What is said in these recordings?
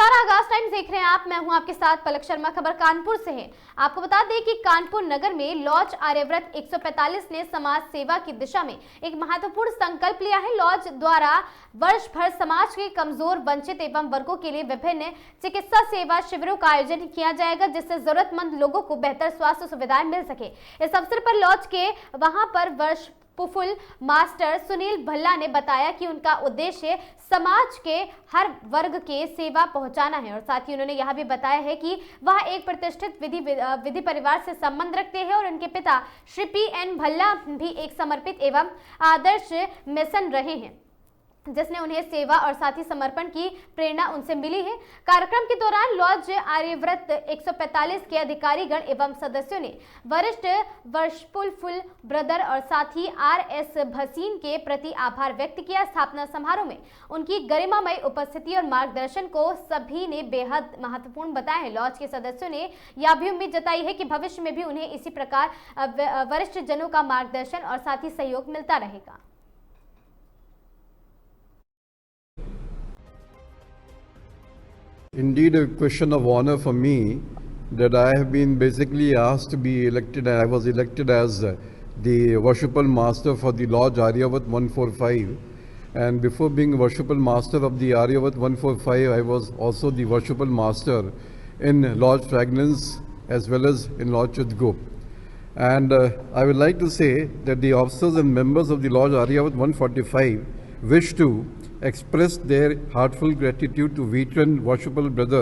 नमस्कार, आगाज टाइम्स देख रहे हैं आप। मैं हूं आपके साथ पलक शर्मा। खबर कानपुर से है। आपको बता दें कि कानपुर नगर में लॉज आर्यव्रत 145 ने समाज सेवा की दिशा में एक महत्वपूर्ण संकल्प लिया है। लॉज द्वारा वर्ष भर समाज के कमजोर, वंचित एवं वर्गों के लिए विभिन्न चिकित्सा सेवा शिविरों का आयोजन किया जाएगा, जिससे जरूरतमंद लोगों को बेहतर स्वास्थ्य सुविधाएं मिल सके। इस अवसर पर लॉज के वहां पर वर्ष पुफुल मास्टर सुनील भल्ला ने बताया कि उनका उद्देश्य समाज के हर वर्ग के सेवा पहुंचाना है और साथ ही उन्होंने यह भी बताया है कि वह एक प्रतिष्ठित विधि परिवार से संबंध रखते हैं और उनके पिता श्री पी.एन. भल्ला भी एक समर्पित एवं आदर्श मिशन रहे हैं, जिसने उन्हें सेवा और साथ ही समर्पण की प्रेरणा उनसे मिली है। कार्यक्रम के दौरान लॉज आर्यव्रत 145 के अधिकारीगण एवं सदस्यों ने वरिष्ठ वर्षपुल ब्रदर और साथ ही आर.एस. भसीन के प्रति आभार व्यक्त किया। स्थापना समारोह में उनकी गरिमामय उपस्थिति और मार्गदर्शन को सभी ने बेहद महत्वपूर्ण बताया है। लॉज के सदस्यों ने यह भी उम्मीद जताई है कि भविष्य में भी उन्हें इसी प्रकार वरिष्ठ जनों का मार्गदर्शन और साथ ही सहयोग मिलता रहेगा। Indeed, a question of honor for me that I have been basically asked to be elected, and I was elected as the worshipful master for the Lodge Aryavat 145. And before being worshipful master of the Aryavat 145, I was also the worshipful master in Lodge Fragrance as well as in Lodge Chudgup. And I would like to say that the officers and members of the Lodge Aryavat 145 wish to express their heartfelt gratitude to veteran worshipful brother,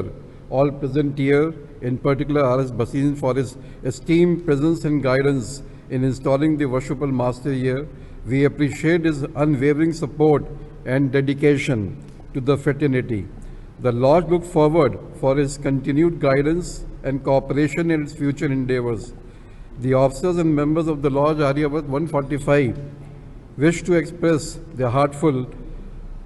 all present here, in particular R.S. Bhasin, for his esteemed presence and guidance in installing the worshipful master here. We appreciate his unwavering support and dedication to the fraternity. The Lodge look forward for his continued guidance and cooperation in its future endeavors. The officers and members of the Lodge Aryavat 145 wish to express their heartfelt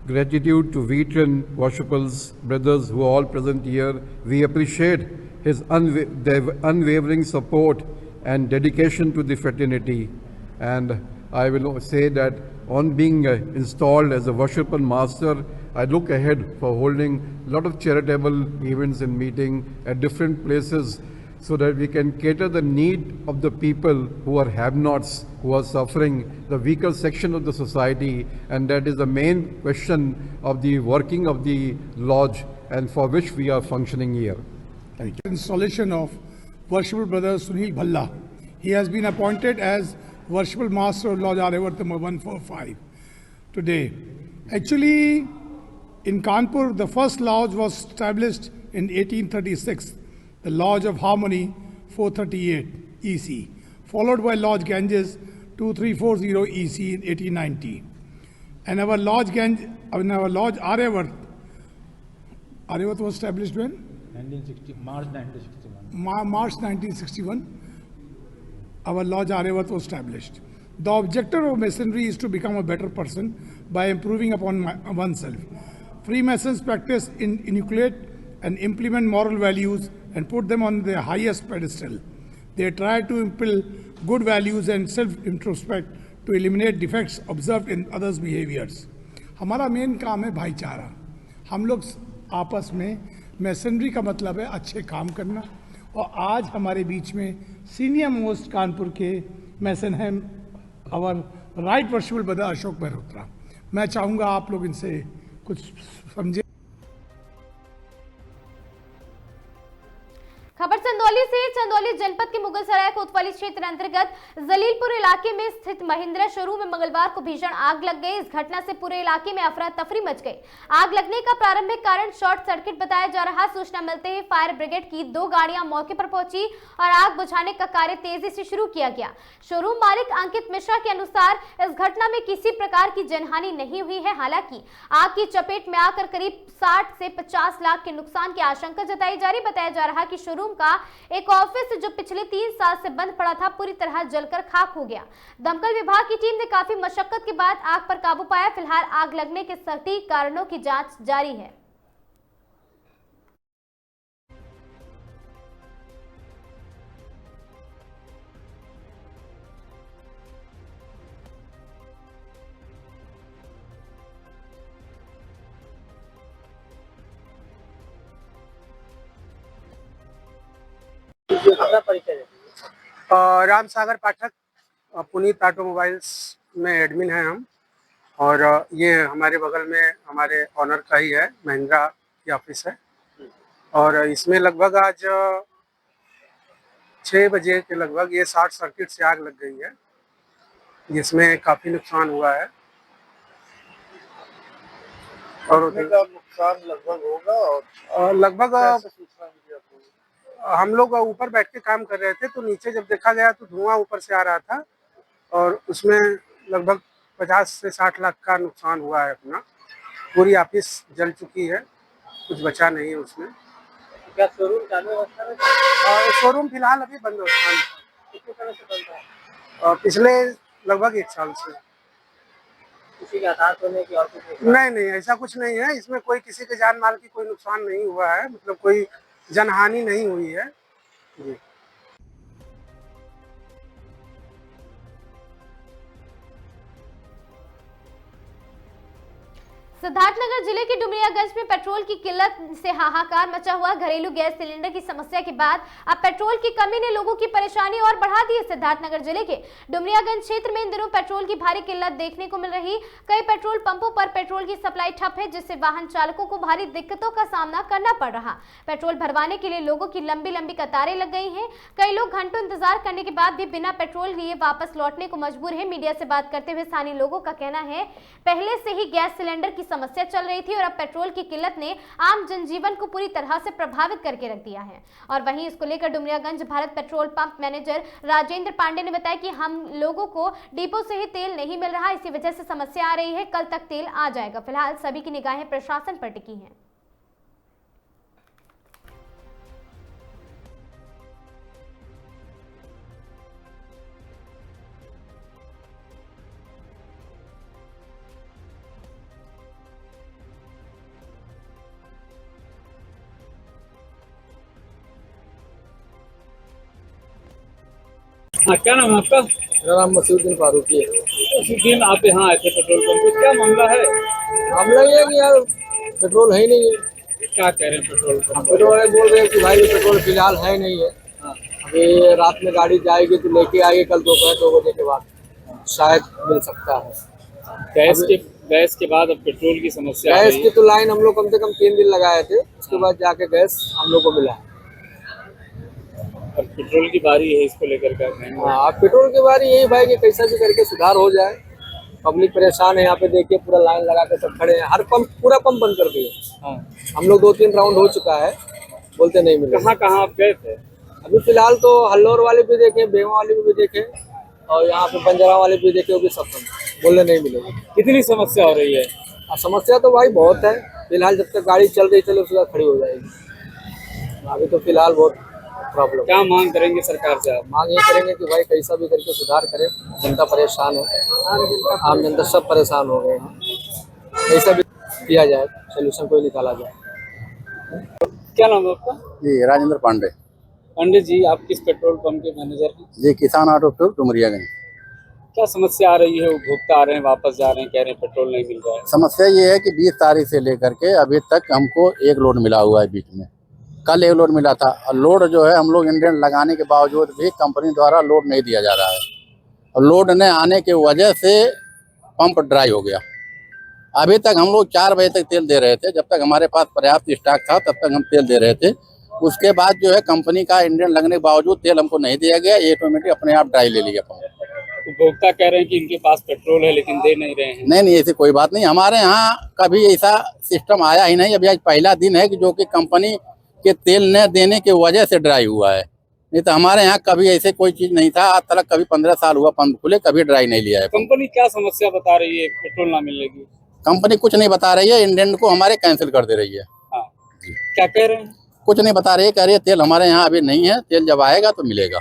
gratitude to veteran worshipers, brothers who are all present here. We appreciate his their unwavering support and dedication to the fraternity. And I will say that on being installed as a worshipper master, I look ahead for holding a lot of charitable events and meetings at different places so that we can cater the need of the people who are have-nots, who are suffering, the weaker section of the society, and that is the main question of the working of the lodge and for which we are functioning here. Thank you. Installation of Worshipful Brother Sunil Bhalla. He has been appointed as Worshipful Master of Lodge Aryavat 145 today. Actually, in Kanpur, the first lodge was established in 1836. The Lodge of Harmony 438 EC, followed by Lodge Ganges 2340 EC in 1890. And our Lodge Aryavat was established when? March 1961. March 1961. Our Lodge Aryavat was established. The objective of Masonry is to become a better person by improving upon oneself. Freemasons practice inculcate and implement moral values and put them on the highest pedestal. They try to impel good values and self-introspect to eliminate defects observed in others' behaviors. हमारा main काम है भाईचारा। हम लोग आपस में masonry का मतलब है अच्छे काम करना। और आज हमारे बीच में सीनियर मोस्ट कानपुर के मैसन हैं और right worshipful brother Ashok Malhotra. मैं चाहूँगा आप लोग इनसे कुछ समझे। खबर चंदौली से। चंदौली जनपद के मुगलसराय कोतवाली क्षेत्र अंतर्गत जलीलपुर इलाके में स्थित महिंद्रा शोरूम में मंगलवार को भीषण आग लग गई। इस घटना से पूरे इलाके में अफरा तफरी मच गई। आग लगने का प्रारंभिक कारण शॉर्ट सर्किट बताया जा रहा। सूचना मिलते ही फायर ब्रिगेड की 2 गाड़ियां मौके पर पहुंची और आग बुझाने का कार्य तेजी से शुरू किया गया। शोरूम मालिक अंकित मिश्रा के अनुसार इस घटना में किसी प्रकार की जनहानि नहीं हुई है। हालांकि आग की चपेट में आकर करीब 60 से 50 लाख के नुकसान की आशंका जताई जा रही। बताया जा रहा कि शोरूम का एक ऑफिस जो पिछले 3 साल से बंद पड़ा था पूरी तरह जलकर खाक हो गया। दमकल विभाग की टीम ने काफी मशक्कत के बाद आग पर काबू पाया। फिलहाल आग लगने के सटीक कारणों की जांच जारी है। अपना परिचय दीजिए। राम सागर पाठक, पुनीत ऑटोमोबाइल्स में एडमिन हैं हम। और ये हमारे बगल में हमारे ऑनर का ही है, महिंद्रा की ऑफिस है। और इसमें लगभग आज 6 बजे के लगभग ये शॉर्ट सर्किट से आग लग गई है, जिसमें काफ़ी नुकसान हुआ है। और नुकसान लगभग होगा और लगभग सूचना मिली आपको? हम लोग ऊपर बैठ के काम कर रहे थे, तो नीचे जब देखा गया तो धुआं ऊपर से आ रहा था और उसमें लगभग 50 से 60 लाख का नुकसान हुआ है अपना। पूरी ऑफिस जल चुकी है, कुछ बचा नहीं है उसमें। क्या शोरूम चालू अवस्था में? शोरूम फिलहाल अभी बंद अवस्था में। कितने समय से बंद है? पिछले लगभग 1 साल से। किसी के हताहत होने की और कुछ? नहीं, ऐसा कुछ नहीं है। इसमें कोई किसी के जान माल की कोई नुकसान नहीं हुआ है, मतलब कोई जनहानि नहीं हुई है जी। सिद्धार्थनगर जिले के डुमरियागंज में पेट्रोल की किल्लत से हाहाकार मचा हुआ। घरेलू गैस सिलेंडर की समस्या के बाद अब पेट्रोल की कमी ने लोगों की परेशानी और बढ़ा दी है। सिद्धार्थनगर जिले के डुमरियागंज क्षेत्र में इन दिनों पेट्रोल की भारी किल्लत देखने को मिल रही। कई पेट्रोल पंपों पर पेट्रोल की सप्लाई ठप है, जिससे वाहन चालकों को भारी दिक्कतों का सामना करना पड़ रहा। पेट्रोल भरवाने के लिए लोगों की लंबी लंबी कतारें लग गई हैं। कई लोग घंटों इंतजार करने के बाद भी बिना पेट्रोल लिए वापस लौटने को मजबूर है। मीडिया से बात करते हुए स्थानीय लोगों का कहना है, पहले से ही गैस सिलेंडर की समस्या चल रही थी और अब पेट्रोल की किल्लत ने आम जनजीवन को पूरी तरह से प्रभावित करके रख दिया है। और वहीं इसको लेकर Dumariyaganj Bharat petrol pump manager Rajendra Pandey ने बताया कि हम लोगों को डिपो से ही तेल नहीं मिल रहा, इसी वजह से समस्या आ रही है। कल तक तेल आ जाएगा। फिलहाल सभी की निगाहें प्रशासन पर टिकी हैं। हाँ, क्या नाम है आपका? मेरा नाम मसूद्दीन फारूकी है। उसी दिन आप यहाँ आए थे पेट्रोल पंप पे, क्या मामला है? मामला ये है कि यार पेट्रोल है ही नहीं है। क्या कह रहे हैं पेट्रोल पंप? पेट्रोल वाले बोल रहे हैं कि भाई पेट्रोल फिलहाल है नहीं है। अभी रात में गाड़ी जाएगी तो लेके आएगी, कल दोपहर 2 बजे के बाद शायद मिल सकता है। गैस के बाद अब पेट्रोल की समस्या गैस की तो लाइन हम लोग कम से कम 3 दिन लगाए थे, उसके बाद जाके गैस हम लोग को मिला है। और पेट्रोल की बारी है, इसको लेकर क्या कहेंगे? हाँ, पेट्रोल की बारी यही भाई कि कैसा भी करके सुधार हो जाए। पब्लिक परेशान है, यहाँ पे देखिए पूरा लाइन लगा के सब खड़े हैं। हर पंप पूरा पंप बंद कर दिए। हाँ। हम लोग 2-3 राउंड हो चुका है, बोलते नहीं मिले। कहाँ आप गए थे? अभी फिलहाल तो हल्लौर वाले भी देखे, बेवा वाले भी देखे और यहाँ पे बंजारा वाले भी देखे, वो भी सब बोले नहीं मिलेगा। कितनी समस्या हो रही है? समस्या तो भाई बहुत है। फिलहाल जब तक गाड़ी चल रही चले उसके बाद खड़ी हो जाएगी। अभी तो फिलहाल बहुत प्रॉब्लम। क्या मांग करेंगे सरकार से आप? मांग ये करेंगे कि भाई कैसा भी करके सुधार करे। जनता परेशान है, आम जनता सब परेशान हो गए हैं। कैसा भी किया जाए, सोल्यूशन कोई निकाला जाए। क्या नाम है आपका? जी राजेंद्र पांडे। पंडित जी, आप किस पेट्रोल पंप के मैनेजर हैं? जी किसान ऑटो टूर डुमरियागंज। क्या समस्या आ रही है? उपभोक्ता आ रहे हैं, वापस जा रहे हैं, कह रहे हैं पेट्रोल नहीं मिल रहा है। समस्या ये है कि 20 तारीख से लेकर के अभी तक हमको 1 लोड मिला हुआ है। बीच में कल 1 लोड मिला था और लोड जो है हम लोग इंडेंट लगाने के बावजूद भी कंपनी द्वारा लोड नहीं दिया जा रहा है। और लोड न आने की वजह से पंप ड्राई हो गया। अभी तक हम लोग 4 बजे तक तेल दे रहे थे, जब तक हमारे पास पर्याप्त स्टॉक था तब तक हम तेल दे रहे थे। उसके बाद जो है कंपनी का इंडेंट लगने के बावजूद तेल हमको नहीं दिया गया, ये ऑटोमेटिक अपने आप ड्राई ले लिया पंप। उपभोक्ता कह रहे हैं कि इनके पास पेट्रोल है लेकिन दे नहीं रहे हैं। नहीं, ऐसी कोई बात नहीं। हमारे यहाँ कभी ऐसा सिस्टम आया ही नहीं। अभी आज पहला दिन है कि जो कि कंपनी के तेल न देने की वजह से ड्राई हुआ है। नहीं तो हमारे यहाँ कभी ऐसे कोई चीज नहीं था। आज तक कभी 15 साल हुआ पंप खुले, कभी ड्राई नहीं लिया है। कंपनी क्या समस्या बता रही है पेट्रोल ना मिलने की? कंपनी कुछ नहीं बता रही है, इंडेंट को हमारे कैंसिल कर दे रही है। हाँ। क्या कह रहे हैं? कुछ नहीं बता रही है, कह रही है तेल हमारे यहाँ अभी नहीं है, तेल जब आएगा तो मिलेगा।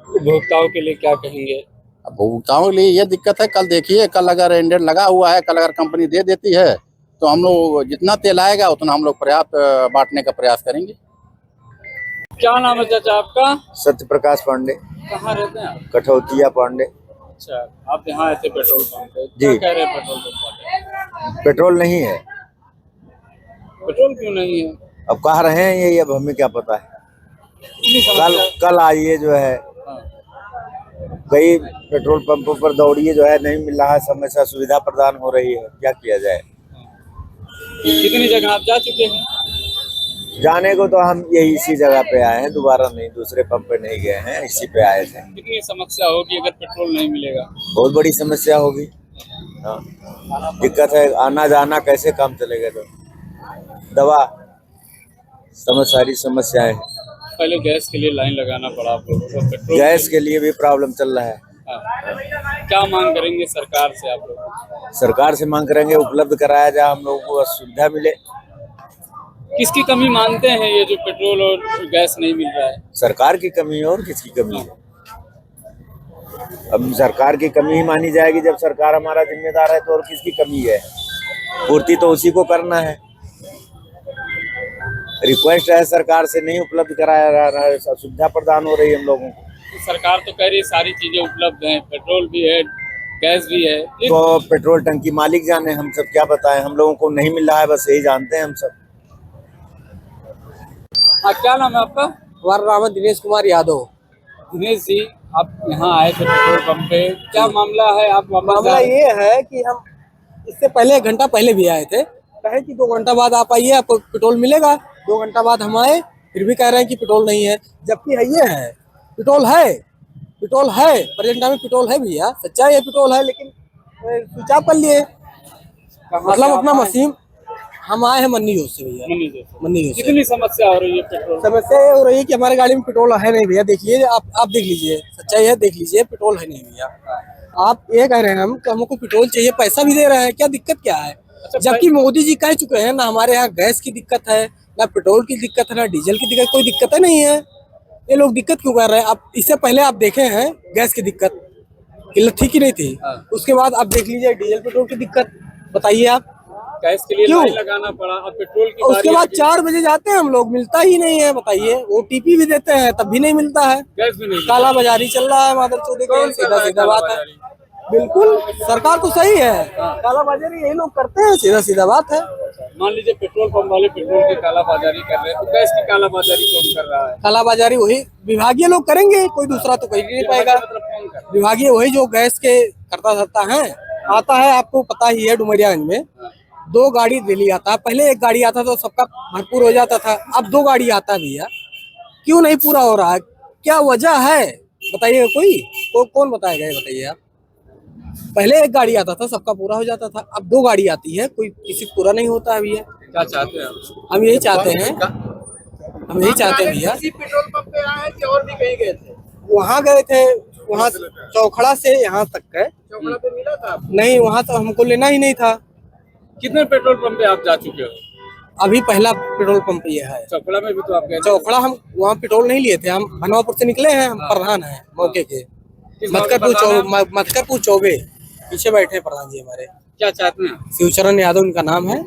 उपभोक्ताओं के लिए क्या कहेंगे? अब उपभोक्ताओं के लिए ये दिक्कत है, कल देखिए, कल अगर इंडेंट लगा हुआ है, कल अगर कंपनी दे देती है तो हम लोग जितना तेल आएगा उतना हम लोग पर्याप्त बांटने का प्रयास करेंगे। क्या नाम है चाचा आपका? सत्य प्रकाश पांडे। कहाँ रहते हैं आप? कठौतिया पांडे। अच्छा, आप यहाँ आए थे पेट्रोल पंप पे? जी। क्या कह रहे हैं पेट्रोल पंप वाले? पेट्रोल नहीं है। पेट्रोल क्यों नहीं है? अब कह रहे हैं ये, अब हमें क्या पता है। कल आइए जो है कई पेट्रोल पंपों पर दौड़िए जो है नहीं मिल रहा है, समय से सुविधा प्रदान हो रही है, क्या किया जाए। कितनी जगह आप जा चुके हैं? जाने को तो हम यही इसी जगह पे आए हैं, दोबारा नहीं, दूसरे पंप पे नहीं गए हैं, इसी पे आए थे। कितनी समस्या होगी अगर पेट्रोल नहीं मिलेगा? बहुत बड़ी समस्या होगी। हाँ, दिक्कत है, आना जाना कैसे काम चलेगा। तो दवा सारी समस्याएं। पहले गैस के लिए लाइन लगाना पड़ा आप लोगों को, पेट्रोल गैस के लिए भी प्रॉब्लम चल रहा है। हाँ। क्या मांग करेंगे सरकार से आप लोग? सरकार से मांग करेंगे उपलब्ध कराया जाए, हम लोगों को सुविधा मिले। किसकी कमी मानते हैं ये जो पेट्रोल और गैस नहीं मिल रहा है? सरकार की कमी है, और किसकी कमी है? अब सरकार की कमी ही मानी जाएगी जब सरकार हमारा जिम्मेदार है, तो और किसकी कमी है? पूर्ति तो उसी को करना है। रिक्वेस्ट है सरकार से, नहीं उपलब्ध कराया जा रहा है, सुविधा प्रदान हो रही है हम लोगों को। सरकार तो कह रही है सारी चीजें उपलब्ध हैं, पेट्रोल भी है, गैस भी है। तो पेट्रोल टंकी मालिक जाने, हम सब क्या बताएं। हम लोगों को नहीं मिल रहा है, बस यही जानते हैं हम सब। हाँ, क्या नाम है आपका? हमारा नाम है दिनेश कुमार यादव। दिनेश जी, आप यहाँ आए थे पेट्रोल पंप पे, क्या मामला है? आप मामला ये है कि हम इससे पहले 1 घंटा पहले भी आए थे, कहे कि 2 घंटा बाद आप आइए, आपको पेट्रोल मिलेगा। 2 घंटा बाद हम आए, फिर भी कह रहे हैं कि पेट्रोल नहीं है, जबकि है ये है, पेट्रोल है, पेट्रोल है, प्रेजेंट टाइम में पेट्रोल है भैया, सच्चाई है, पेट्रोल है, लेकिन स्विच ऑफ कर लिए। मतलब अपना मशीन, हम आए हैं मन्नी जोत से भैया, मन्नी जोत से। कितनी समस्या हो रही है पेट्रोल? समस्या ये हो रही है कि हमारे गाड़ी में पेट्रोल है नहीं भैया, देखिए आप देख लीजिए, सच्चाई है, देख लीजिए, पेट्रोल है नहीं भैया। आप ये कह रहे हैं हम कि हमको पेट्रोल चाहिए, पैसा भी दे रहे हैं, क्या दिक्कत क्या है? जबकि मोदी जी कह चुके हैं ना हमारे यहाँ गैस की दिक्कत है, ना पेट्रोल की दिक्कत है, ना डीजल की दिक्कत, कोई दिक्कत नहीं है। ये लोग दिक्कत क्यों कर रहे हैं? आप इससे पहले आप देखे हैं गैस की दिक्कत किल्लत थी कि नहीं थी? उसके बाद आप देख लीजिए डीजल पेट्रोल की दिक्कत, बताइए आप। गैस के लिए लाइन लगाना पड़ा, अब पेट्रोल की उसके बाद 4 बजे जाते हैं हम लोग, मिलता ही नहीं है, बताइए। OTP भी देते हैं तब भी नहीं मिलता है, गैस भी नहीं। काला बाजारी चल रहा है माधर चौधरी के, सीधा सीधा बात है। बिल्कुल, सरकार तो सही है, काला बाजारी यही लोग करते हैं, सीधा सीधा बात है। मान लीजिए पेट्रोल पंप वाले पेट्रोल की काला बाजारी कर रहे हैं, तो गैस की काला बाजारी कौन कर रहा है? काला बाजारी वही विभागीय लोग करेंगे, कोई दूसरा तो कहीं नहीं पाएगा। विभागीय वही जो गैस के करता धरता है, आता है, आपको पता ही है, डुमरियागंज में 2 गाड़ी डेली आता है। पहले 1 गाड़ी आता तो सबका भरपूर हो जाता था, अब 2 गाड़ी आता है भैया, क्यों नहीं पूरा हो रहा है? क्या वजह है बताइए? कौन बताएगा ये, बताइए आप। पहले 1 गाड़ी आता था, सबका पूरा हो जाता था, अब 2 गाड़ी आती है, कोई किसी पूरा नहीं होता है भैया। क्या चाहते हैं आप? हम यही चाहते हैं, हम यही चाहते हैं भैया। पेट्रोल पंप पे आए थे और भी कहीं गए थे? वहाँ गए थे, वहाँ चौखड़ा से यहाँ तक गए। चौकड़ा पे मिला था? नहीं, वहाँ तो हमको लेना ही नहीं था। कितने पेट्रोल पंप पे आप जा चुके हो? अभी पहला पेट्रोल पंप ये है। चौकड़ा में भी तो आप गए थे? चौखड़ा हम वहाँ पेट्रोल नहीं लिए थे, हम भनवापुर से निकले हैं, हम प्रधान हैं मौके के, मधकरपुर चौबे, पीछे बैठे हैं प्रधान जी हमारे। क्या चाहते हैं? शिवचरण यादव उनका नाम है।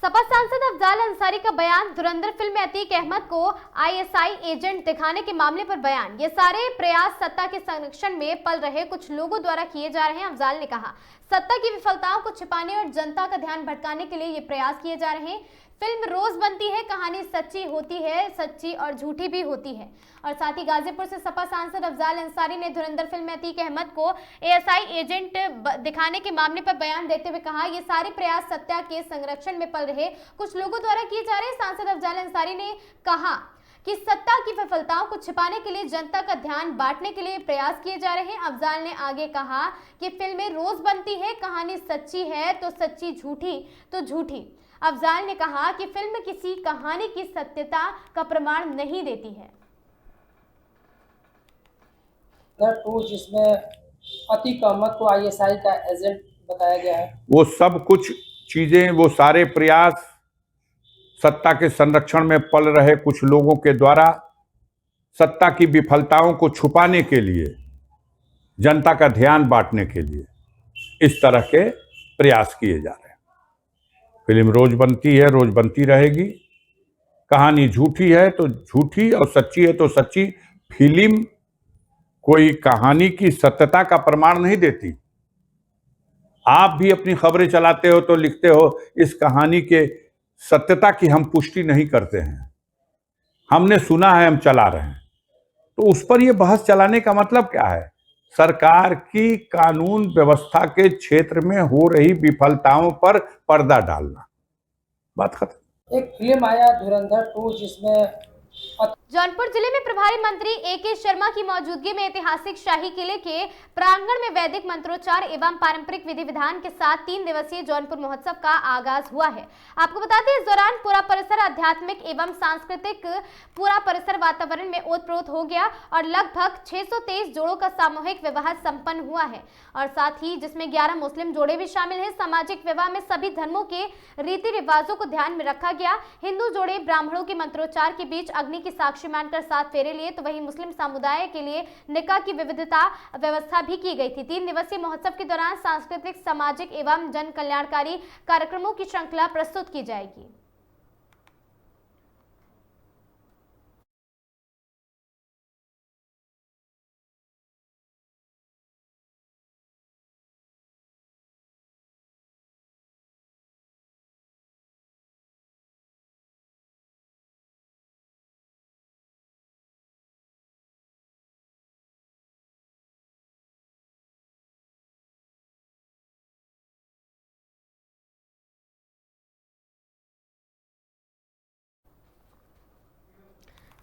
सपा सांसद अफजाल अंसारी का बयान, धुरंधर फिल्म में अतीक अहमद को ISI एजेंट दिखाने के मामले पर बयान। ये सारे प्रयास सत्ता के संरक्षण में पल रहे कुछ लोगों द्वारा किए जा रहे हैं। अफजाल ने कहा, सत्ता की विफलताओं को छिपाने और जनता का ध्यान भटकाने के लिए ये प्रयास किए जा रहे हैं। फिल्म रोज बनती है, कहानी सच्ची होती है, सच्ची और झूठी भी होती है। और साथ ही गाजीपुर से सपा सांसद अफजाल अंसारी ने धुरंधर फिल्म में अतीक अहमद को ASI एजेंट दिखाने के मामले पर बयान देते हुए कहा, ये सारे प्रयास सत्ता के संरक्षण में पल रहे कुछ लोगों द्वारा किए जा रहे हैं। सांसद अफजाल अंसारी ने कहा कि सत्ता की विफलताओं को छिपाने के लिए, जनता का ध्यान बांटने के लिए प्रयास किए जा रहे हैं। अफजाल ने आगे कहा कि फिल्में रोज बनती है, कहानी सच्ची है तो सच्ची, झूठी तो झूठी। अफजाल ने कहा कि फिल्म किसी कहानी की सत्यता का प्रमाण नहीं देती है। जिसमें अतीक अहमद को ISI का एजेंट बताया गया है, वो सब कुछ चीजें, वो सारे प्रयास सत्ता के संरक्षण में पल रहे कुछ लोगों के द्वारा सत्ता की विफलताओं को छुपाने के लिए, जनता का ध्यान बांटने के लिए इस तरह के प्रयास किए जा रहे हैं। फिल्म रोज बनती है, रोज बनती रहेगी। कहानी झूठी है तो झूठी और सच्ची है तो सच्ची। फिल्म कोई कहानी की सत्यता का प्रमाण नहीं देती। आप भी अपनी खबरें चलाते हो तो लिखते हो इस कहानी के सत्यता की हम पुष्टि नहीं करते हैं, हमने सुना है, हम चला रहे हैं। तो उस पर यह बहस चलाने का मतलब क्या है? सरकार की कानून व्यवस्था के क्षेत्र में हो रही विफलताओं पर पर्दा डालना, बात खत्म। एक फिल्म आया धुरंधर 2 जिसमें जौनपुर जिले में प्रभारी मंत्री ए.के. शर्मा की मौजूदगी में ऐतिहासिक शाही किले के प्रांगण में वैदिक मंत्रोच्चार एवं पारंपरिक विधि विधान के साथ 3 दिवसीय जौनपुर महोत्सव का आगाज हुआ है। आपको बता दें, इस दौरान पूरा परिसर आध्यात्मिक एवं सांस्कृतिक पूरा परिसर वातावरण में ओतप्रोत हो गया और लगभग 623 जोड़ों का सामूहिक विवाह संपन्न हुआ है और साथ ही जिसमें 11 मुस्लिम जोड़े भी शामिल हैं। सामाजिक विवाह में सभी धर्मों के रीति रिवाजों को ध्यान में रखा गया। हिंदू जोड़े ब्राह्मणों के मंत्रोच्चार के बीच अग्नि की साक्षी मानकर 7 फेरे लिए, तो वहीं मुस्लिम समुदाय के लिए निकाह की विविधता व्यवस्था भी की गई थी। 3 दिवसीय महोत्सव के दौरान सांस्कृतिक, सामाजिक एवं जन कल्याणकारी कार्यक्रमों की श्रृंखला प्रस्तुत की जाएगी।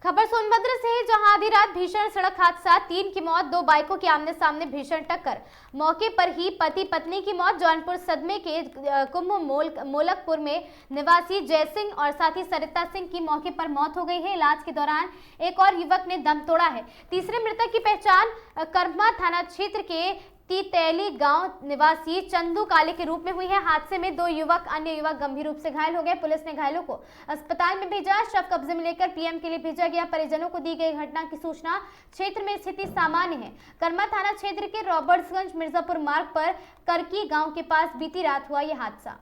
खबर सोनभद्र से है, जहां आधी रात भीषण सड़क हादसा, 3 की मौत, 2 बाइकों की आमने सामने भीषण टक्कर, मौके पर ही पति पत्नी की मौत। जौनपुर सदमे के कुंभ मोलकपुर में निवासी जय सिंह और साथी सरिता सिंह की मौके पर मौत हो गई है। इलाज के दौरान एक और युवक ने दम तोड़ा है। तीसरे मृतक की पहचान करमा थाना क्षेत्र के तीतैली गांव निवासी चंदू काले के रूप में हुई है। हादसे में 2 युवक, अन्य युवक गंभीर रूप से घायल हो गए। पुलिस ने घायलों को अस्पताल में भेजा, शव कब्जे में लेकर पीएम के लिए भेजा गया। परिजनों को दी गई घटना की सूचना। क्षेत्र में स्थिति सामान्य है। कर्मा थाना क्षेत्र के रॉबर्ट्सगंज मिर्जापुर मार्ग पर करकी गांव के पास बीती रात हुआ यह हादसा।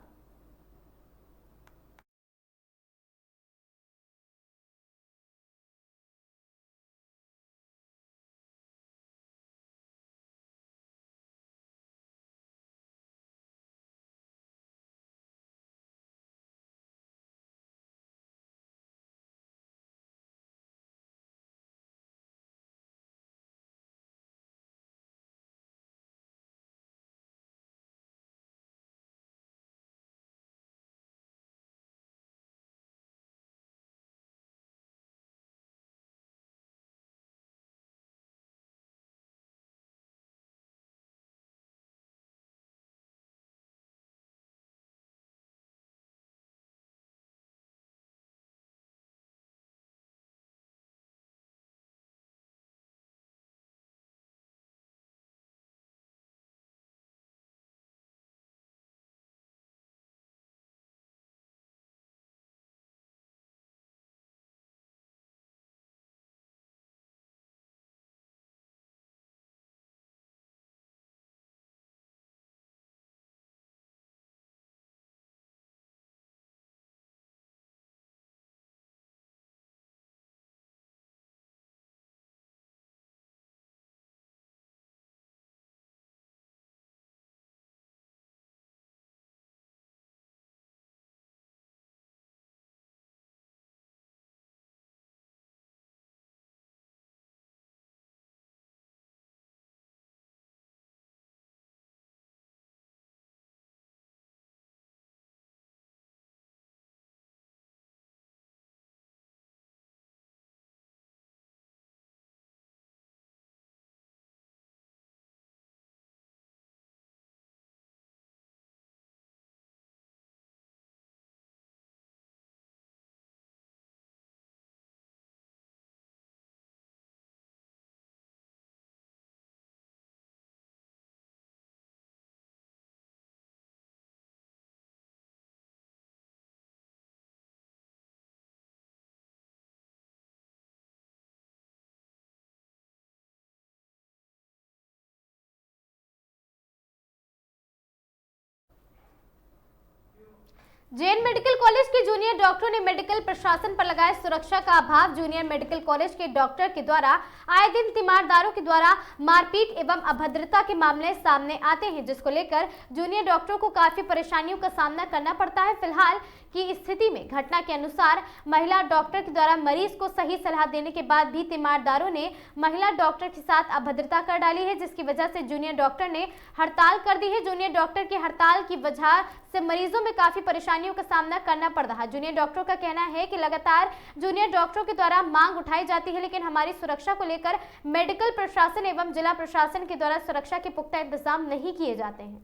जैन मेडिकल कॉलेज के जूनियर डॉक्टरों ने मेडिकल प्रशासन पर लगाए सुरक्षा का अभाव। जूनियर मेडिकल कॉलेज के डॉक्टर के द्वारा आए दिन तीमारदारों के द्वारा मारपीट एवं अभद्रता के मामले सामने आते हैं, जिसको लेकर जूनियर डॉक्टरों को काफी परेशानियों का सामना करना पड़ता है। फिलहाल की स्थिति में घटना के अनुसार महिला डॉक्टर के द्वारा मरीज को सही सलाह देने के बाद भी तीमारदारों ने महिला डॉक्टर के साथ अभद्रता कर डाली है, जिसकी वजह से जूनियर डॉक्टर ने हड़ताल कर दी है। जूनियर डॉक्टर की हड़ताल की वजह से मरीजों में काफी परेशानियों का सामना करना पड़ रहा है। जूनियर डॉक्टरों का कहना है कि लगातार जूनियर डॉक्टरों के द्वारा मांग उठाई जाती है, लेकिन हमारी सुरक्षा को लेकर मेडिकल प्रशासन एवं जिला प्रशासन के द्वारा सुरक्षा के पुख्ता इंतजाम नहीं किए जाते हैं।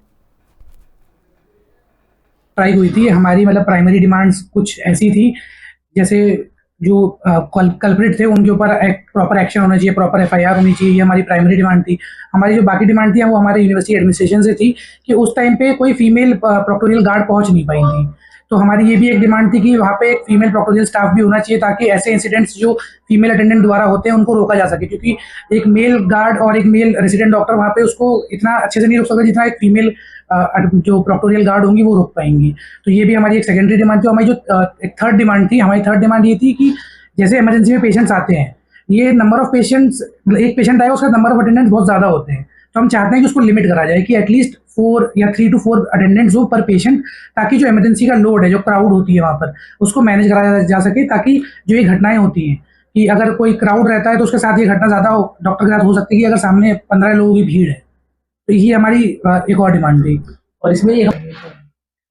ट्राई हुई थी हमारी, मतलब प्राइमरी डिमांड्स कुछ ऐसी थी, जैसे जो कल्प्रिट थे उनके ऊपर प्रॉपर एक्शन होना चाहिए, प्रॉपर एफआईआर होनी चाहिए, ये हमारी प्राइमरी डिमांड थी। हमारी जो बाकी डिमांड थी वो हमारे यूनिवर्सिटी एडमिनिस्ट्रेशन से थी कि उस टाइम पे कोई फीमेल प्रोक्टोरियल गार्ड पहुंच नहीं पाई थी, तो हमारी ये भी एक डिमांड थी कि वहाँ पे एक फीमेल प्रोक्टोरियल स्टाफ भी होना चाहिए ताकि ऐसे इंसिडेंट्स जो फीमेल अटेंडेंट द्वारा होते हैं उनको रोका जा सके, क्योंकि एक मेल गार्ड और एक मेल रेसिडेंट डॉक्टर वहाँ पे उसको इतना अच्छे से नहीं रोक सकता जितना एक फीमेल जो प्रोक्टोरियल गार्ड होंगी वो रोक पाएंगी। तो ये भी हमारी एक सेकेंडरी डिमांड थी। हमारी जो एक थर्ड डिमांड थी, हमारी थर्ड डिमांड ये थी कि जैसे इमरजेंसी में पेशेंट्स आते हैं, ये नंबर ऑफ पेशेंट्स, एक पेशेंट आएगा उसका नंबर ऑफ अटेंडेंट्स बहुत ज़्यादा होते हैं, तो हम चाहते हैं कि उसको लिमिट करा जाए कि एटलीस्ट 4 या 3 to 4 अटेंडेंट्स हो पर पेशेंट, ताकि जो इमरजेंसी का लोड है, जो क्राउड होती है वहाँ पर, उसको मैनेज कराया जा सके, ताकि जो ये घटनाएं होती हैं कि अगर कोई क्राउड रहता है तो उसके साथ ये घटना ज़्यादा डॉक्टर के साथ हो सकती है कि अगर सामने 15 लोगों की भीड़ है। तो ये हमारी एक और डिमांड थी। और इसमें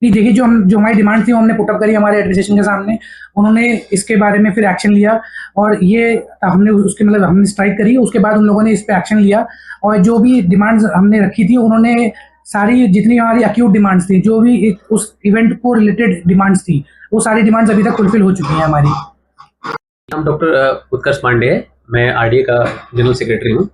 देखिए जो हमारी डिमांड थी वो हमने पुटअप करी हमारे एडमिनिस्ट्रेशन के सामने, उन्होंने इसके बारे में फिर एक्शन लिया और ये हमने उसके मतलब हमने स्ट्राइक करी, उसके बाद उन लोगों ने इस पे एक्शन लिया और जो भी डिमांड्स हमने रखी थी उन्होंने सारी जितनी हमारी एक्यूट डिमांड्स थी, जो भी उस इवेंट को रिलेटेड डिमांड्स थी, वो सारी डिमांड्स अभी तक फुलफिल हो चुकी हैं हमारी। नाम डॉक्टर उत्कर्ष पांडे है, मैं आरडीए का जनरल सेक्रेटरी हूँ।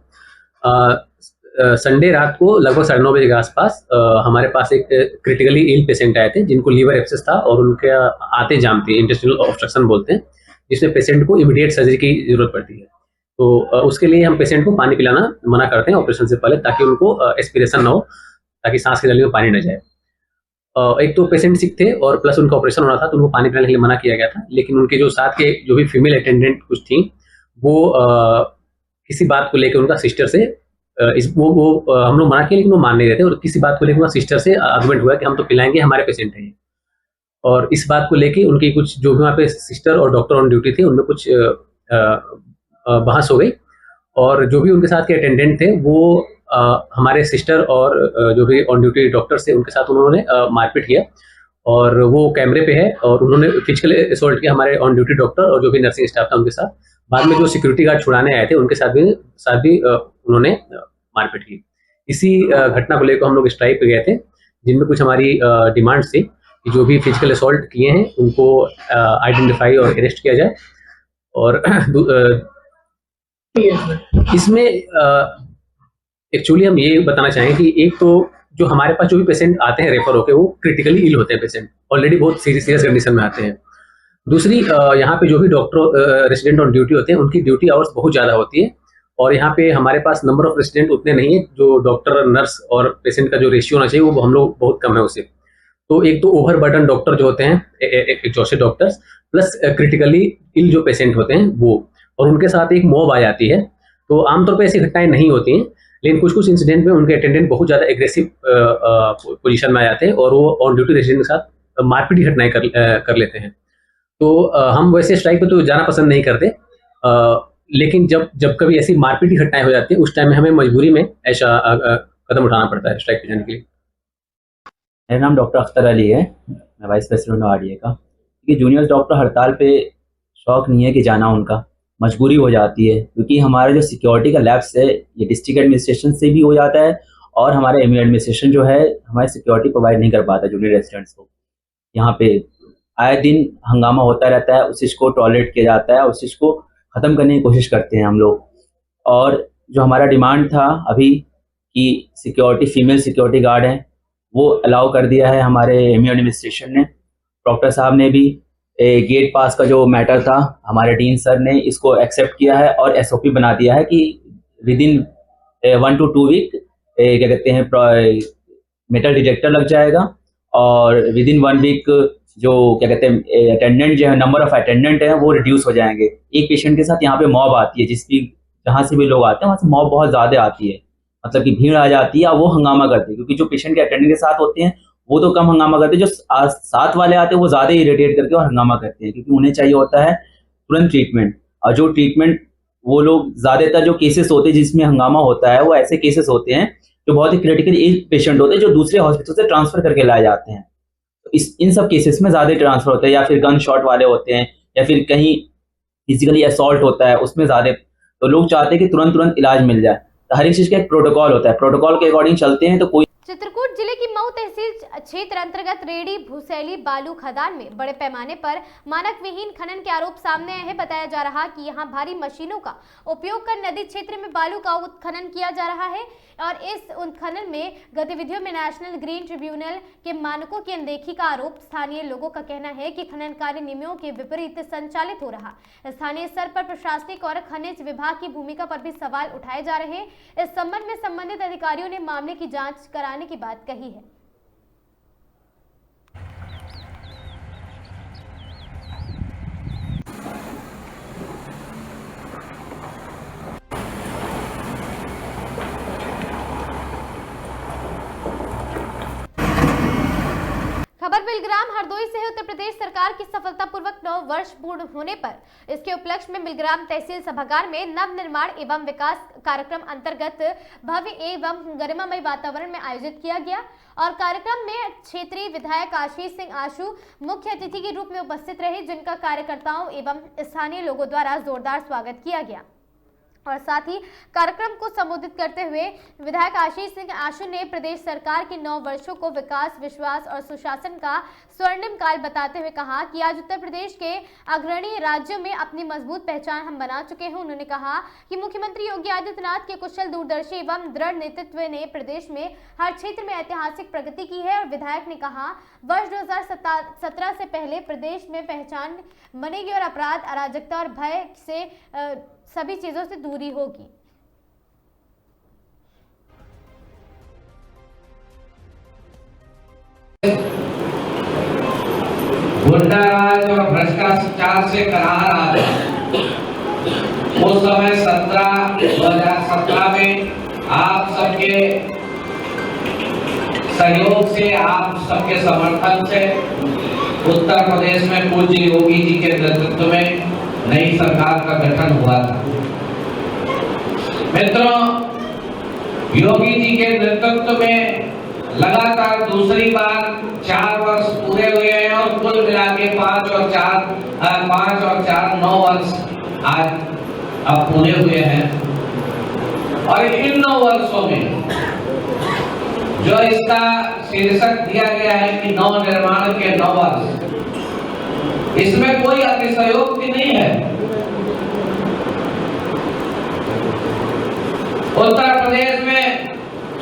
संडे रात को लगभग 9:30 बजे के आसपास हमारे पास एक क्रिटिकली इल पेशेंट आए थे जिनको लीवर एब्सेस था और उनके आते जाम थी, इंटेस्टाइनल ऑब्स्ट्रक्शन बोलते हैं, जिसमें पेशेंट को इमीडिएट सर्जरी की जरूरत पड़ती है। तो उसके लिए हम पेशेंट को पानी पिलाना मना करते हैं ऑपरेशन से पहले, ताकि उनको एस्पिरेशन ना हो, ताकि सांस की नली में पानी न जाए। एक तो पेशेंट सिक थे और प्लस उनका ऑपरेशन होना था, तो उनको पानी पिलाने के लिए मना किया गया था। लेकिन उनके जो साथ के जो भी फीमेल अटेंडेंट कुछ थी, वो किसी बात को लेकर उनका सिस्टर से हम लोग मना किया, लेकिन वो मान नहीं रहे थे और किसी बात को लेकर उनका सिस्टर से आर्गुमेंट हुआ कि हम तो पिलाएंगे, हमारे पेशेंट हैं। और इस बात को लेके उनकी कुछ जो भी वहाँ पे सिस्टर और डॉक्टर ऑन ड्यूटी थे उनमें कुछ बहस हो गई और जो भी उनके साथ के अटेंडेंट थे वो हमारे सिस्टर और जो भी ऑन ड्यूटी डॉक्टर्स थे उनके साथ उन्होंने मारपीट किया और वो कैमरे पे है और उन्होंने फिजिकल असॉल्ट किया हमारे ऑन ड्यूटी डॉक्टर और जो भी नर्सिंग स्टाफ था उनके साथ। बाद में जो सिक्योरिटी गार्ड छुड़ाने आए थे उनके साथ भी उन्होंने मारपीट की। इसी घटना को लेकर हम लोग स्ट्राइक पे गए थे, जिनमें कुछ हमारी डिमांड्स थी कि जो भी फिजिकल असॉल्ट किए हैं उनको आइडेंटिफाई और अरेस्ट किया जाए। और इसमें एक्चुअली हम ये बताना चाहें कि एक तो जो हमारे पास जो भी पेशेंट आते हैं रेफर होकर, वो क्रिटिकली इल होते हैं, पेशेंट ऑलरेडी बहुत सीरियस कंडीशन में आते हैं। दूसरी, यहाँ पे जो भी डॉक्टर रेसिडेंट ऑन ड्यूटी होते हैं उनकी ड्यूटी आवर्स बहुत ज़्यादा होती है और यहाँ पे हमारे पास नंबर ऑफ रेसिडेंट उतने नहीं है, जो डॉक्टर नर्स और पेशेंट का जो रेशियो होना चाहिए वो हम लोग बहुत कम है उससे। तो एक तो ओवर बर्डन डॉक्टर जो होते हैं, exhausted doctors, plus critically ill जो पेशेंट होते हैं वो, और उनके साथ एक मॉब आ जाती है। तो आमतौर पर ऐसी घटनाएं नहीं होती हैं, लेकिन कुछ कुछ इंसिडेंट में उनके अटेंडेंट बहुत ज़्यादा एग्रेसिव पोजीशन में आ जाते हैं और वो ऑन ड्यूटी रेसिडेंट के साथ मारपीट की घटनाएं कर लेते हैं। तो हम वैसे स्ट्राइक पे तो जाना पसंद नहीं करते, लेकिन जब कभी ऐसी मारपीट की घटनाएं हो जाती है उस टाइम में हमें मजबूरी में ऐसा कदम उठाना पड़ता है स्ट्राइक पे जाने के लिए। मेरा नाम डॉक्टर अख्तर अली है, मैं वाइस प्रेसिडेंट हूँ आरडीए का। कि जूनियर्स डॉक्टर हड़ताल पे शौक नहीं है कि जाना, उनका मजबूरी हो जाती है, क्योंकि हमारे जो सिक्योरिटी का लैब्स है ये डिस्ट्रिक्ट एडमिनिस्ट्रेशन से भी हो जाता है और हमारे एडमिनिस्ट्रेशन जो है हमारी सिक्योरिटी प्रोवाइड नहीं कर पाता जूनियर रेजिडेंट्स को। यहाँ पे आए दिन हंगामा होता रहता है, उस चीज़ को टॉलरेट किया जाता है, उस चीज़ को ख़त्म करने की कोशिश करते हैं हम लोग। और जो हमारा डिमांड था अभी कि सिक्योरिटी, फीमेल सिक्योरिटी गार्ड हैं, वो अलाउ कर दिया है हमारे एडमिनिस्ट्रेशन ने। डॉक्टर साहब ने भी गेट पास का जो मैटर था, हमारे डीन सर ने इसको एक्सेप्ट किया है और एसओपी बना दिया है कि विद इन 1 to 2 वीक क्या कहते हैं मेटल डिटेक्टर लग जाएगा और विद इन 1 वीक जो क्या कहते हैं अटेंडेंट जो है, नंबर ऑफ अटेंडेंट है वो रिड्यूस हो जाएंगे। एक पेशेंट के साथ यहाँ पे मॉब आती है, जहाँ से भी लोग आते हैं वहाँ से मॉब बहुत ज़्यादा आती है, मतलब कि भीड़ आ जाती है, वो हंगामा करते हैं। क्योंकि जो पेशेंट के अटेंडेंट के साथ होते हैं वो तो कम हंगामा करते हैं, जो साथ वाले आते हैं वो ज़्यादा इरिटेट करके और हंगामा करते हैं, क्योंकि उन्हें चाहिए होता है तुरंत ट्रीटमेंट। और जो ट्रीटमेंट वो लोग ज़्यादातर जो केसेस होते हैं जिसमें हंगामा होता है वो ऐसे केसेस होते हैं जो बहुत ही क्रिटिकल एज पेशेंट होते हैं, जो दूसरे हॉस्पिटल से ट्रांसफर करके लाए जाते हैं। तो इन सब केसेस में ज़्यादा ट्रांसफर होता है, या फिर गन शॉट वाले होते हैं, या फिर कहीं फिजिकली असॉल्ट होता है, उसमें ज़्यादा तो लोग चाहते हैं कि तुरंत इलाज मिल जाए। तो हर एक चीज़ का एक प्रोटोकॉल होता है, प्रोटोकॉल के अकॉर्डिंग चलते हैं। तो कोई चित्रकूट जिले की मऊ तहसील क्षेत्र अंतर्गत रेडी भूसैली बालू खदान में बड़े पैमाने पर मानक विहीन खनन के आरोप सामने आए हैं। बताया जा रहा कि यहां भारी मशीनों का उपयोग कर नदी क्षेत्र में बालू का उत्खनन किया जा रहा है और इस उत्खनन में गतिविधियों में नेशनल ग्रीन ट्रिब्यूनल के मानकों की अनदेखी का आरोप। स्थानीय लोगों का कहना है कि खनन कार्य नियमों के विपरीत संचालित हो रहा। स्थानीय स्तर पर प्रशासनिक और खनिज विभाग की भूमिका पर भी सवाल उठाए जा रहे हैं। इस संबंध में संबंधित अधिकारियों ने मामले की जांच कराने की बात कही है। खबर मिलग्राम हरदोई से है। उत्तर प्रदेश सरकार की सफलतापूर्वक 9 वर्ष पूर्ण होने पर इसके उपलक्ष्य में मिलग्राम तहसील सभागार में नव निर्माण एवं विकास कार्यक्रम अंतर्गत भव्य एवं गरिमामय वातावरण में आयोजित किया गया और कार्यक्रम में क्षेत्रीय विधायक आशीष सिंह आशु मुख्य अतिथि के रूप में उपस्थित रहे, जिनका कार्यकर्ताओं एवं स्थानीय लोगों द्वारा जोरदार स्वागत किया गया। और साथ ही कार्यक्रम को संबोधित करते हुए विधायक आशीष सिंह आशु ने प्रदेश सरकार के 9 वर्षों को विकास, विश्वास और सुशासन का स्वर्णिम काल बताते हुए कहा कि आज उत्तर प्रदेश के अग्रणी राज्यों में अपनी मजबूत पहचान हम बना चुके हैं। उन्होंने कहा कि मुख्यमंत्री योगी आदित्यनाथ के कुशल, दूरदर्शी एवं दृढ़ नेतृत्व ने प्रदेश में हर क्षेत्र में ऐतिहासिक प्रगति की है। और विधायक ने कहा वर्ष 2017 से पहले प्रदेश में पहचान बनेगी और अपराध, अराजकता और भय से सभी चीजों से दूरी होगी। गुंडाराज और भ्रष्टाचार से कराह रहा है। उस समय 2017 में आप सबके सहयोग से, आप सबके समर्थन से उत्तर प्रदेश में पूज्य योगी जी के नेतृत्व में नई सरकार का गठन हुआ था। मित्रों, योगी जी के नेतृत्व में लगातार दूसरी बार 4 वर्ष पूरे हुए हैं और कुल मिला के 5 और 4 9 वर्ष आज अब पूरे हुए हैं। और इन 9 वर्षों में जो इसका शीर्षक दिया गया है कि नव निर्माण के 9 वर्ष, इसमें कोई अतिशयोक्ति नहीं है। उत्तर प्रदेश में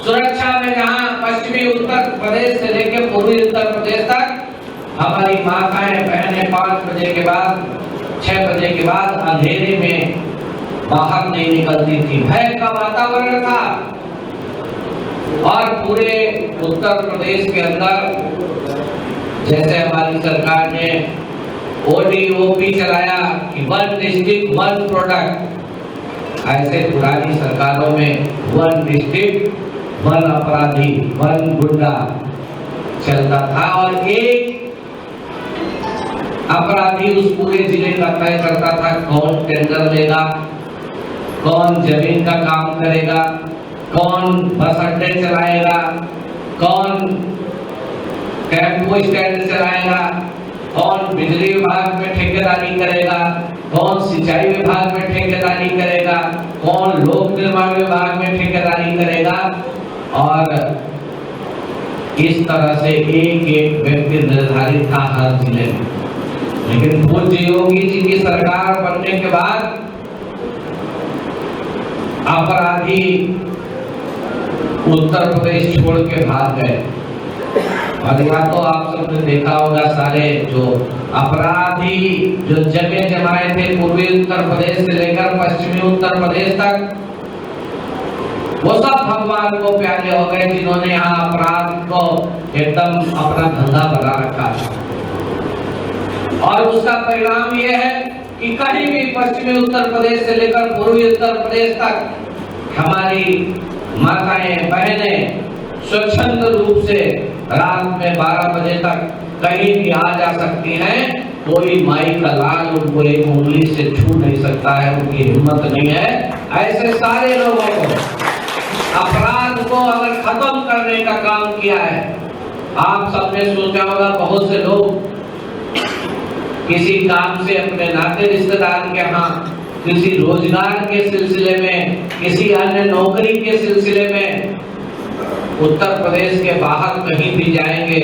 सुरक्षा में जहां पश्चिमी उत्तर प्रदेश से लेकर पूर्वी उत्तर प्रदेश तक हमारी माताएं बहनें 5 बजे के बाद 6 बजे के बाद अंधेरे में बाहर नहीं निकलती थी, भय का वातावरण था। और पूरे उत्तर प्रदेश के अंदर जैसे हमारी सरकार ने ODOP चलाया कि 1 डिस्ट्रिक्ट 1 प्रोडक्ट, ऐसे पुरानी सरकारों में 1 डिस्ट्रिक्ट 1 अपराधी 1 गुंडा चलता था और एक अपराधी उस पूरे जिले का तय करता था कौन टेंडर लेगा, कौन जमीन का काम करेगा, कौन बस अड्डे चलाएगा, कौन टेम्पो स्टैंड चलाएगा, कौन बिजली विभाग में ठेकेदारी करेगा, कौन सिंचाई विभाग में ठेकेदारी करेगा, कौन लोक निर्माण विभाग में ठेकेदारी करेगा। और इस तरह से एक व्यक्ति निर्धारित था हर जिले में। लेकिन पूज्य योगी जी की सरकार बनने के बाद अपराधी उत्तर प्रदेश छोड़ के भाग गए। और यहाँ तो आप सबने देखा होगा, सारे जो अपराधी जो जगह जमाए थे पूर्वी उत्तर प्रदेश से लेकर पश्चिमी उत्तर प्रदेश तक, वो सब भगवान को प्यारे हो गए, जिन्होंने यहाँ अपराध को एकदम अपना धंधा बना रखा। और उसका परिणाम ये है कि कहीं भी पश्चिमी उत्तर प्रदेश से लेकर पूर्वी उत्तर प्रदेश तक हमारी माताएं बहनें स्वच्छंद रूप से रात में 12 बजे तक कहीं भी आ जा सकती हैं। कोई माई का लाल उनको एक उंगली से छू नहीं सकता है, उनकी हिम्मत नहीं है। ऐसे सारे लोगों को, अपराध को अगर खत्म करने का काम किया है। आप सबने सोचा होगा बहुत से लोग किसी काम से अपने नाते रिश्तेदार के यहाँ, किसी रोजगार के सिलसिले में, किसी अन्य नौकरी के सिलसिले में उत्तर प्रदेश के बाहर कहीं भी जाएंगे,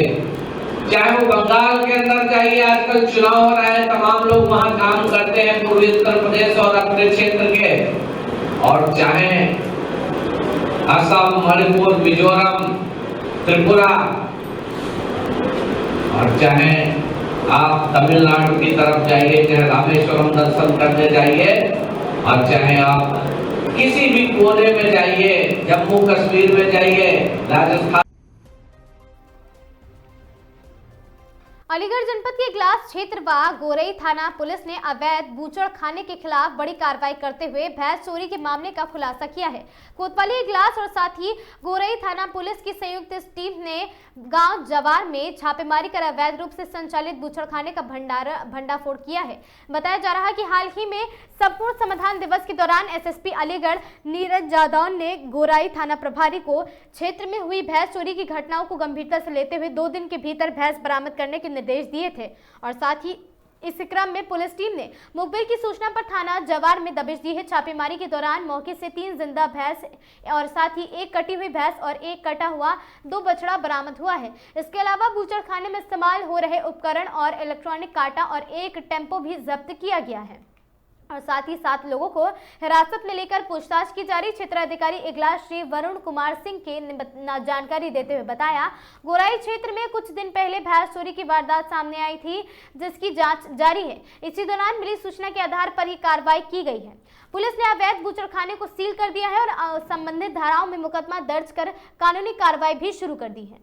चाहे वो बंगाल के अंदर जाइए, आजकल चुनाव हो रहा है, तमाम लोग वहां काम करते हैं पूर्वी उत्तर प्रदेश और अपने क्षेत्र के, और चाहे असम, मणिपुर, मिजोरम, त्रिपुरा, और चाहे आप तमिलनाडु की तरफ जाइए, चाहे रामेश्वरम दर्शन करने जाइए, और चाहे आप किसी भी कोने में जाइए, जम्मू कश्मीर में जाइए, राजस्थान। अलीगढ़ जनपद के इगलास क्षेत्र व गोरई थाना पुलिस ने अवैध बूचड़खाने के खिलाफ बड़ी कार्रवाई करते हुए भैंस चोरी के मामले का खुलासा किया है। कोतवाली, इगलास और साथ ही गोरई थाना पुलिस की संयुक्त टीम ने गांव जवार में छापेमारी कर अवैध रूप से संचालित बूचड़खाने का भंडाफोड़ किया है। बताया जा रहा है कि हाल ही में संपूर्ण समाधान दिवस के दौरान एसएसपी अलीगढ़ नीरज जादौन ने गोराई थाना प्रभारी को क्षेत्र में हुई भैंस चोरी की घटनाओं को गंभीरता से लेते हुए 2 दिन के भीतर भैंस बरामद करने के निर्देश दिए थे। और साथ ही इस क्रम में पुलिस टीम ने मुखबिर की सूचना पर थाना जवार में दबिश दी है। छापेमारी के दौरान मौके से 3 जिंदा भैंस और साथ ही 1 कटी हुई भैंस और 1 कटा हुआ 2 बछड़ा बरामद हुआ है। इसके अलावा बूचड़खाने में इस्तेमाल हो रहे उपकरण और इलेक्ट्रॉनिक कांटा और 1 टेम्पो भी जब्त किया गया है। और साथ ही 7 लोगों को हिरासत में लेकर पूछताछ की जा रही। क्षेत्राधिकारी इगलास श्री वरुण कुमार सिंह के जानकारी देते हुए बताया, गोराई क्षेत्र में कुछ दिन पहले भैंस चोरी की वारदात सामने आई थी, जिसकी जांच जारी है। इसी दौरान मिली सूचना के आधार पर ही कार्रवाई की गई है। पुलिस ने अवैध बूचड़खाने को सील कर दिया है और संबंधित धाराओं में मुकदमा दर्ज कर कानूनी कार्रवाई भी शुरू कर दी है।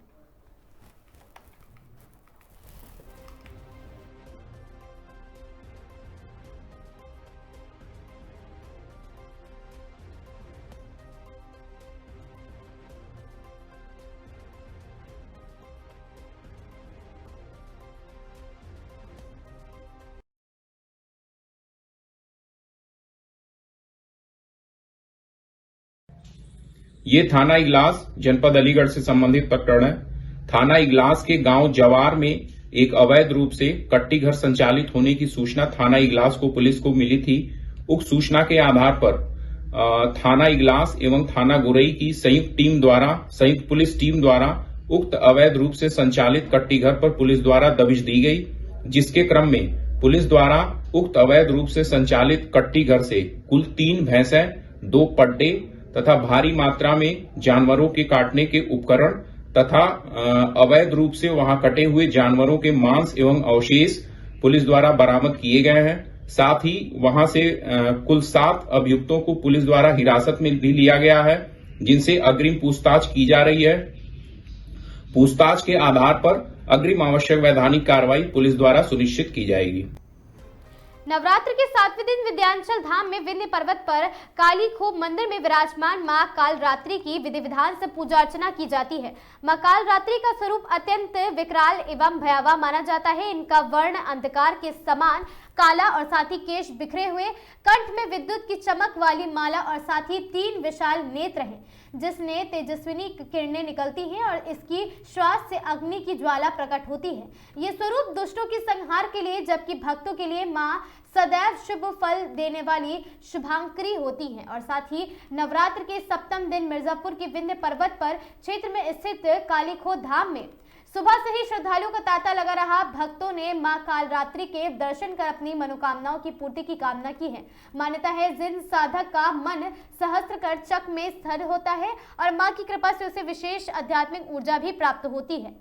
ये थाना इगलास जनपद अलीगढ़ से संबंधित प्रकरण है। थाना इगलास के गांव जवार में एक अवैध रूप से कट्टी घर संचालित होने की सूचना थाना इगलास को पुलिस को मिली थी। उक्त सूचना के आधार पर थाना इगलास एवं थाना गोरई की संयुक्त पुलिस टीम द्वारा उक्त अवैध रूप से संचालित कट्टी घर पर पुलिस द्वारा दबिश दी गई, जिसके क्रम में पुलिस द्वारा उक्त अवैध रूप से संचालित कट्टी घर से कुल 3 भैंसें, 2 पड्डे तथा भारी मात्रा में जानवरों के काटने के उपकरण तथा अवैध रूप से वहां कटे हुए जानवरों के मांस एवं अवशेष पुलिस द्वारा बरामद किए गए हैं। साथ ही वहां से कुल 7 अभियुक्तों को पुलिस द्वारा हिरासत में भी लिया गया है, जिनसे अग्रिम पूछताछ की जा रही है। पूछताछ के आधार पर अग्रिम आवश्यक वैधानिक कार्रवाई पुलिस द्वारा सुनिश्चित की जाएगी। नवरात्र के 7वें दिन विंध्याचल धाम में विंध्य पर्वत पर काली खोह मंदिर में विराजमान मां कालरात्रि की विधि विधान से पूजा अर्चना की जाती है। मां कालरात्रि का स्वरूप अत्यंत विकराल एवं भयावह माना जाता है। इनका वर्ण अंधकार के समान काला और साथ ही केश बिखरे हुए, कंठ में विद्युत की चमक वाली माला और साथ ही 3 विशाल नेत्र हैं, जिसने तेजस्विनी किरणें निकलती हैं और इसकी श्वास से अग्नि की ज्वाला प्रकट होती है। ये स्वरूप दुष्टों के संहार के लिए, जबकि भक्तों के लिए मां सदैव शुभ फल देने वाली शुभांकरी होती हैं। और साथ ही नवरात्र के 7वें दिन मिर्जापुर के विंध्य पर्वत पर क्षेत्र में स्थित काली खोह धाम में सुबह से ही श्रद्धालुओं का तांता लगा रहा। भक्तों ने मां कालरात्रि के दर्शन कर अपनी मनोकामनाओं की पूर्ति की कामना की है। मान्यता है, जिन साधक का मन सहस्त्र कर चक्र में स्थिर होता है और मां की कृपा से उसे विशेष आध्यात्मिक ऊर्जा भी प्राप्त होती है।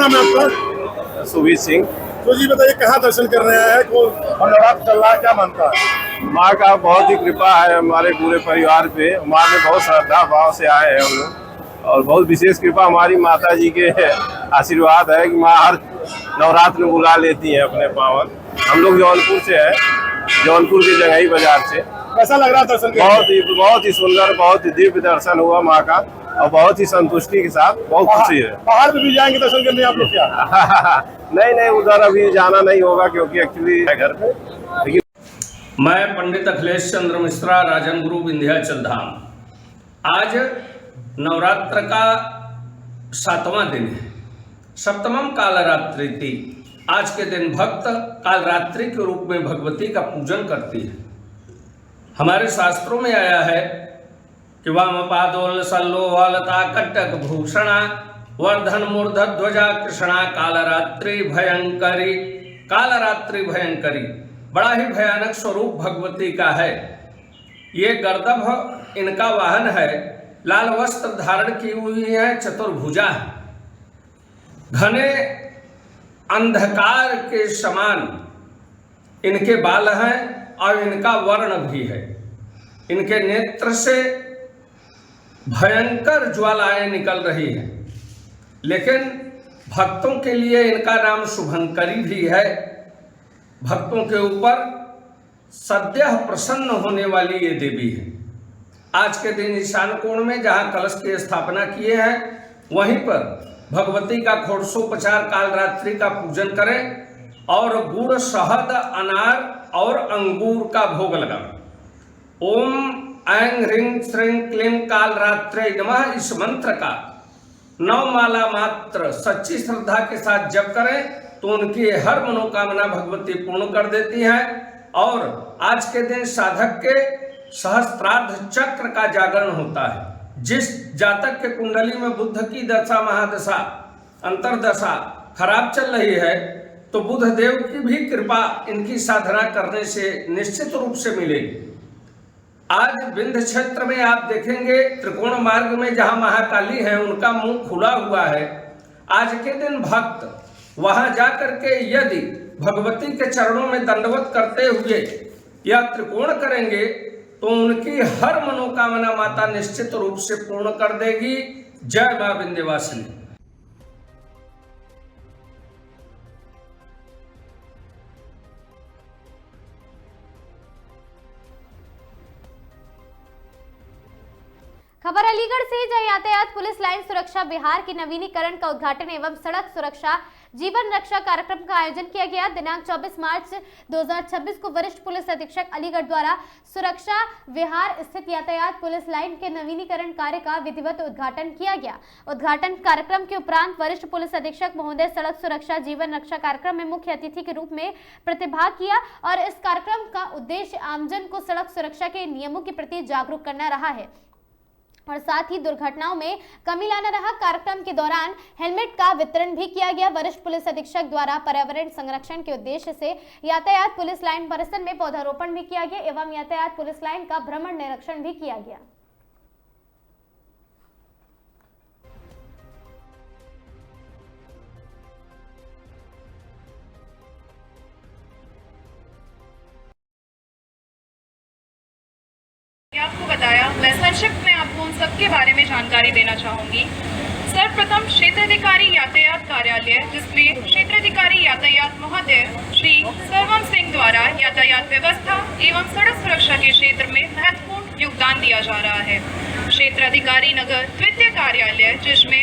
नाम है आपका? सुबीर सिंह। तो जी बताइए कहाँ दर्शन कर रहे हैं, नवरात्र चल रहा है, क्या मानता है? माँ का बहुत ही कृपा है हमारे पूरे परिवार पे। माँ में बहुत श्रद्धा भाव से आए हैं हम लोग, और बहुत विशेष कृपा हमारी माता जी के आशीर्वाद है कि माँ हर नवरात्र में बुला लेती हैं अपने पावन। हम लोग जौनपुर से है, जौनपुर के जंघई बाजार से। कैसा लग रहा दर्शन? बहुत ही सुंदर, बहुत ही दिव्य दर्शन हुआ माँ का, और बहुत ही संतुष्टि के साथ बहुत खुशी है। पहाड़ पे भी जाएंगे दर्शन करने आप लोग क्या? नहीं, उधर अभी जाना नहीं होगा क्योंकि एक्चुअली है घर पे। लेकिन मैं पंडित अखिलेश चंद्र मिश्रा, राजन गुरु, विंध्याचल धाम। आज नवरात्र का 7वां दिन है, सप्तमम कालरात्रि थी। आज के दिन भक्त कालरात्रि के रूप में भगवती का पूजन करती है। हमारे शास्त्रों में आया है कि वामपादोल सल्लोलता कटक भूषणा वर्धन मूर्ध ध्वजा कृष्णा कालरात्रि भयंकरी। कालरात्रि भयंकरी बड़ा ही भयानक स्वरूप भगवती का है। ये गर्दभ इनका वाहन है, लाल वस्त्र धारण की हुई है, चतुर्भुजा है, घने अंधकार के समान इनके बाल हैं और इनका वर्ण भी है। इनके नेत्र से भयंकर ज्वालाएं निकल रही हैं, लेकिन भक्तों के लिए इनका नाम शुभंकरी भी है। भक्तों के ऊपर सद्यः प्रसन्न होने वाली ये देवी है। आज के दिन ईशान कोण में जहां कलश की स्थापना किए हैं, वहीं पर भगवती का षोडशोपचार कालरात्रि का पूजन करें और गुड़, शहद, अनार और अंगूर का भोग लगाएं। ओम ऐं ह्रीं श्रीं क्लीं कालरात्रे नमः इस मंत्र का 9 माला मात्र सच्ची श्रद्धा के साथ जप करें तो उनकी हर मनोकामना भगवती पूर्ण कर देती है। और आज के दिन साधक के सहस्त्रार्ध चक्र का जागरण होता है। जिस जातक के कुंडली में बुध की दशा, महादशा, अंतरदशा खराब चल रही है, तो बुध देव की भी कृपा इनकी साधना करने से निश्चित रूप से मिलेगी। आज विंध्य क्षेत्र में आप देखेंगे त्रिकोण मार्ग में जहां महाकाली है, उनका मुंह खुला हुआ है। आज के दिन भक्त वहां जाकर के यदि भगवती के चरणों में दंडवत करते हुए या त्रिकोण करेंगे तो उनकी हर मनोकामना माता निश्चित रूप से पूर्ण कर देगी। जय मां विंध्यवासिनी। खबर अलीगढ़ से, जहां यातायात पुलिस लाइन सुरक्षा बिहार के नवीनीकरण का उद्घाटन एवं सड़क सुरक्षा जीवन रक्षा कार्यक्रम का आयोजन किया गया। दिनांक 24 मार्च 2026 को वरिष्ठ पुलिस अधीक्षक अलीगढ़ द्वारा सुरक्षा विहार स्थित यातायात पुलिस लाइन के नवीनीकरण कार्य का विधिवत उद्घाटन किया गया। उद्घाटन कार्यक्रम के उपरांत वरिष्ठ पुलिस अधीक्षक महोदय सड़क सुरक्षा जीवन रक्षा कार्यक्रम में मुख्य अतिथि के रूप में प्रतिभाग किया और इस कार्यक्रम का उद्देश्य आमजन को सड़क सुरक्षा के नियमों के प्रति जागरूक करना रहा है और साथ ही दुर्घटनाओं में कमी लाना रहा। कार्यक्रम के दौरान हेलमेट का वितरण भी किया गया। वरिष्ठ पुलिस अधीक्षक द्वारा पर्यावरण संरक्षण के उद्देश्य से यातायात पुलिस लाइन परिसर में पौधारोपण भी किया गया एवं यातायात पुलिस लाइन का भ्रमण निरीक्षण भी किया गया। आपको बताया, मैं संक्षिप्त में आपको उन सब के बारे में जानकारी देना चाहूंगी। सर्वप्रथम क्षेत्राधिकारी यातायात कार्यालय, जिसमें क्षेत्राधिकारी यातायात महोदय श्री सर्वम सिंह द्वारा यातायात व्यवस्था एवं सड़क सुरक्षा के क्षेत्र में महत्वपूर्ण योगदान दिया जा रहा है। क्षेत्राधिकारी नगर द्वितीय कार्यालय, जिसमें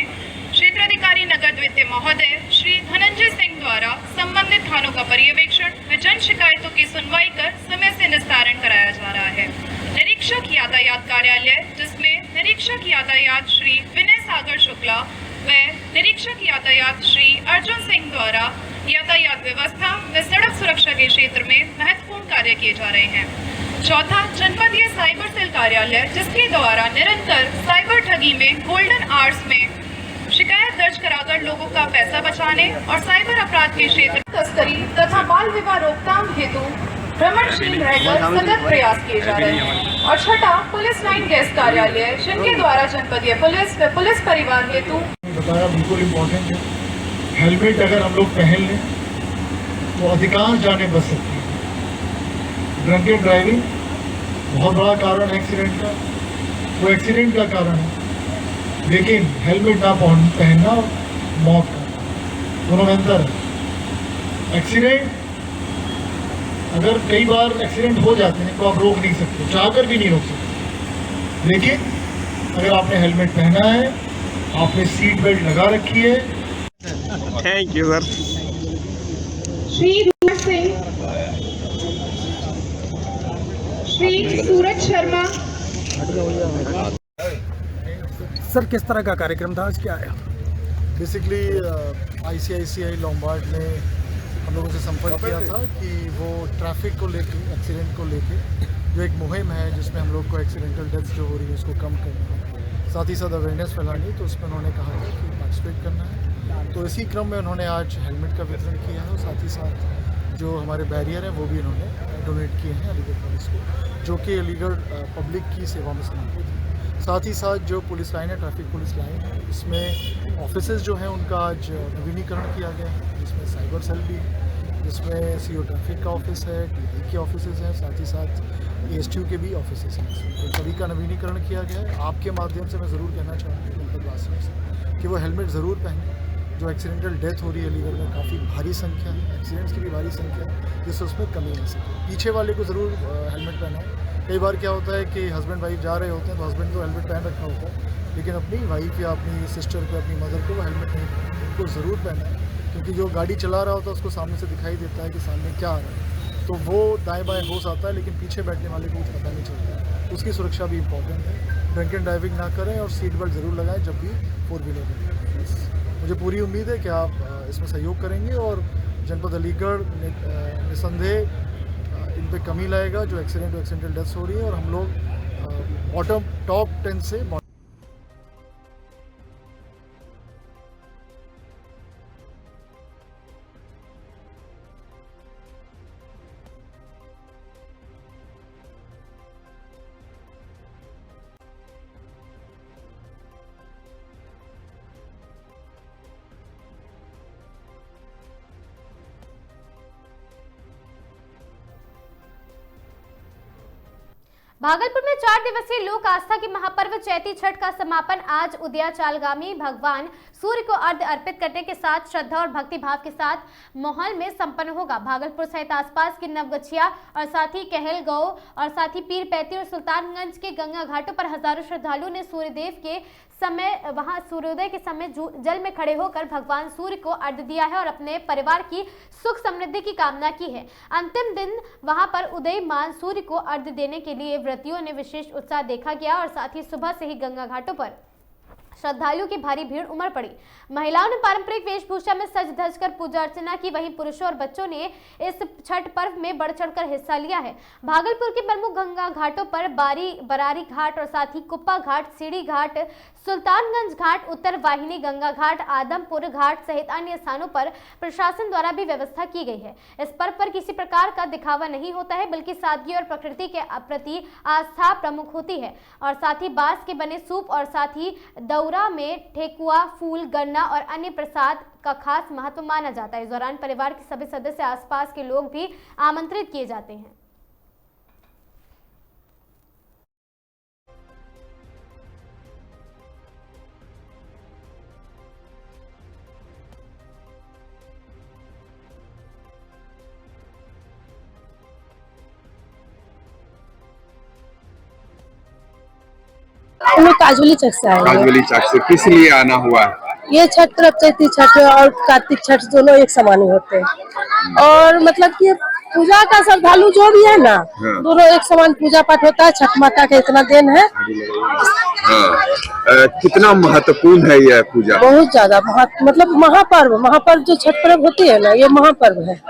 क्षेत्राधिकारी नगर द्वितीय महोदय श्री धनंजय सिंह द्वारा संबंधित थानों का पर्यवेक्षण व जन शिकायतों की सुनवाई कर समय से निस्तारण कराया जा रहा है। निरीक्षक यातायात कार्यालय, जिसमें निरीक्षक यातायात श्री विनय सागर शुक्ला व निरीक्षक यातायात श्री अर्जुन सिंह द्वारा यातायात व्यवस्था व सड़क सुरक्षा के क्षेत्र में महत्वपूर्ण कार्य किए जा रहे हैं। चौथा, जनपदीय साइबर सेल कार्यालय, जिसके द्वारा निरंतर साइबर ठगी में गोल्डन आवर्स में शिकायत दर्ज कराकर लोगों का पैसा बचाने और साइबर अपराध के क्षेत्र तस्करी तथा बाल विवाह रोकथाम हेतु भ्रमणशील रहकर सतत प्रयास किए जा रहे हैं। और छठा, पुलिस लाइन गेस्ट कार्यालय, जिनके द्वारा जनपदीय पुलिस व पुलिस परिवार हेतु बताया बिल्कुल इम्पोर्टेंट है। हेलमेट अगर हम लोग पहन लें तो अधिकांश जानें बच सकती हैं। ड्रंक एंड ड्राइविंग बहुत बड़ा कारण है एक्सीडेंट का, वो एक्सीडेंट का कारण है, लेकिन हेलमेट ना पहनना मौत का, दोनों में अंतर है। एक्सीडेंट अगर कई बार एक्सीडेंट हो जाते हैं तो आप रोक नहीं सकते, चाहकर भी नहीं रोक सकते, लेकिन अगर आपने हेलमेट पहना है, आपने सीट बेल्ट लगा रखी है। Thank you sir. Shri Dhumar Singh, Shri Suraj Sharma. Sir किस तरह का कार्यक्रम था, आज क्या है? बेसिकली ICICI लॉम्बार्ड ने हम लोगों से संपर्क किया था कि वो ट्रैफिक को लेके, एक्सीडेंट को लेके जो एक मुहिम है जिसमें हम लोग को एक्सीडेंटल डेथ्स जो हो रही है उसको कम करना है, साथ ही साथ अवेयरनेस फैलानी, तो उसमें उन्होंने कहा था कि पार्टिसिपेट करना है। तो इसी क्रम में उन्होंने आज हेलमेट का वितरण किया है और साथ ही साथ जो हमारे बैरियर हैं वो भी उन्होंने डोनेट किए हैं अलीगढ़ पुलिस को, जो कि अलीगढ़ पब्लिक की सेवा में समर्पित है। साथ ही साथ जो पुलिस लाइन है, ट्रैफिक पुलिस लाइन है, इसमें ऑफिसेज जो हैं उनका आज नवीनीकरण किया गया है, जिसमें साइबर सेल भी है, जिसमें CO ट्रैफिक का ऑफिस है, TI के ऑफिसेज हैं, साथ ही साथ ASTU के भी ऑफिसेज हैं। तो सभी का नवीनीकरण किया गया है। आपके माध्यम से मैं ज़रूर कहना चाहूँगा जनपदवासियों से कि वो हेलमेट ज़रूर पहनें। जो एक्सीडेंटल डेथ हो रही है अलीगढ़ में काफ़ी भारी संख्या है, एक्सीडेंट्स की भी भारी संख्या है, जिससे उसमें कमी आ सके। पीछे वाले को ज़रूर हेलमेट पहनाएं। कई बार क्या होता है कि हस्बैंड वाइफ जा रहे होते हैं तो हस्बैंड तो हेलमेट पहन रखा होता है, लेकिन अपनी वाइफ या अपनी सिस्टर को, अपनी मदर को वो हेलमेट नहीं पहनते, उनको ज़रूर पहनाएं, क्योंकि जो गाड़ी चला रहा होता है उसको सामने से दिखाई देता है कि सामने क्या आ रहा है, तो वो दाएँ बाएँ हो सकता है, लेकिन पीछे बैठने वाले को कुछ पता नहीं चलता। उसकी सुरक्षा भी इम्पॉर्टेंट है। ड्रंक एंड ड्राइविंग ना करें और सीट बेल्ट ज़रूर लगाएं जब भी 4 व्हीलर में। मुझे पूरी उम्मीद है कि आप इसमें सहयोग करेंगे और जनपद अलीगढ़ निसंदेह इन पे कमी लाएगा जो एक्सीडेंटल डेथ्स हो रही है, और हम लोग टॉप 10 से भागलपुर में 4 दिवसीय लोक आस्था की महापर्व चैती छठ का समापन आज उदयाचालगामी भगवान सूर्य को अर्घ्य अर्पित करने के साथ श्रद्धा और भक्ति भाव के साथ माहौल में संपन्न होगा। भागलपुर सहित आसपास की नवगछिया और साथ ही कहलगांव और साथ ही पीरपैती और सुल्तानगंज के गंगा घाटों पर हजारों श्रद्धालुओं ने सूर्यदेव के समय वहां सूर्योदय के समय जल में खड़े होकर भगवान सूर्य को अर्घ्य दिया है और अपने परिवार की सुख समृद्धि की कामना की है। अंतिम दिन वहां पर उदयमान सूर्य को अर्घ्य देने के लिए व्रतियों ने विशेष उत्साह देखा गया और साथ ही सुबह से ही गंगा घाटों पर श्रद्धालुओं की भारी भीड़ उमड़ पड़ी। महिलाओं ने पारंपरिक वेशभूषा में सज धज कर पूजा अर्चना की, वहीं पुरुषों और बच्चों ने इस छठ पर्व में बढ़ चढ़कर हिस्सा लिया है। भागलपुर के प्रमुख गंगा घाटों पर बरारी घाट और साथ ही कुप्पा घाट, सीढ़ी घाट, सुल्तानगंज घाट, उत्तर वाहिनी गंगा घाट, आदमपुर घाट सहित अन्य स्थानों पर प्रशासन द्वारा भी व्यवस्था की गई है। इस पर्व पर किसी प्रकार का दिखावा नहीं होता है, बल्कि सादगी और प्रकृति के प्रति आस्था प्रमुख होती है। और साथ ही बांस के बने सूप और साथ ही दौरा में ठेकुआ, फूल, गन्ना और अन्य प्रसाद का खास महत्व माना जाता है। इस दौरान परिवार के सभी सदस्य, आसपास के लोग भी आमंत्रित किए जाते हैं। हमें काजोली चक से आए काजोली चक से किस लिए आना हुआ है? ये छठ पर्व चैती छठ और कार्तिक छठ दोनों एक समान ही होते हैं, और मतलब कि पूजा का श्रद्धालु जो भी है ना, दोनों एक समान पूजा पाठ होता है। छठ माता का इतना देन है। कितना महत्वपूर्ण है यह पूजा? बहुत ज्यादा मतलब महापर्व जो छठ पर्व होती है ना, ये महापर्व है।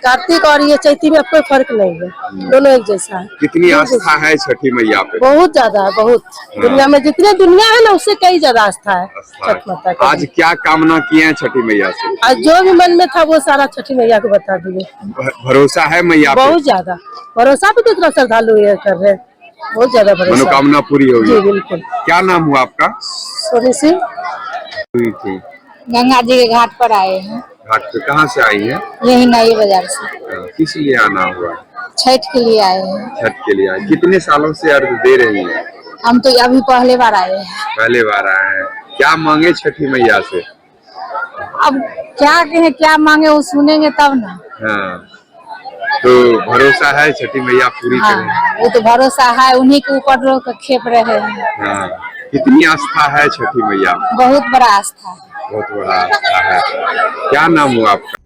कार्तिक और ये चैती में कोई फर्क नहीं है, दोनों एक जैसा है। कितनी आस्था है छठी मैया पे? बहुत ज्यादा, बहुत। दुनिया में जितने दुनिया है ना, उससे कई ज्यादा आस्था है छठ माता का। आज क्या कामना किए हैं छठी मैया से? आज जो भी मन में था वो सारा छठी मैया को बता दिए। भरोसा है मैया पे? बहुत ज्यादा भरोसा भी, तो इतना श्रद्धालु ये कर रहे हैं, बहुत ज्यादा भरोसा। मनोकामना पूरी होगी? जी बिल्कुल। क्या नाम हुआ आपका? सोनी सिंह। गंगा जी के घाट पर आए हैं। घाट पे कहाँ से आई हैं? यही नई बाजार से। किस लिए आना हुआ? छठ के लिए आए हैं। छठ के लिए आए। कितने सालों से अर्घ दे रही हैं? हम तो अभी पहले बार आए हैं। पहले बार आए हैं। क्या मांगे छठी मैया से? अब क्या कहें, क्या मांगे वो सुनेंगे तब ना। हाँ, तो भरोसा है छठी मैया पूरी करेंगे? हाँ, वो तो भरोसा है, उन्हीं के ऊपर लोग खेप रहे हैं। हाँ, कितनी आस्था है छठी मैया? बहुत बड़ा आस्था है। बहुत बड़ा आस्था है। क्या नाम हुआ आपका?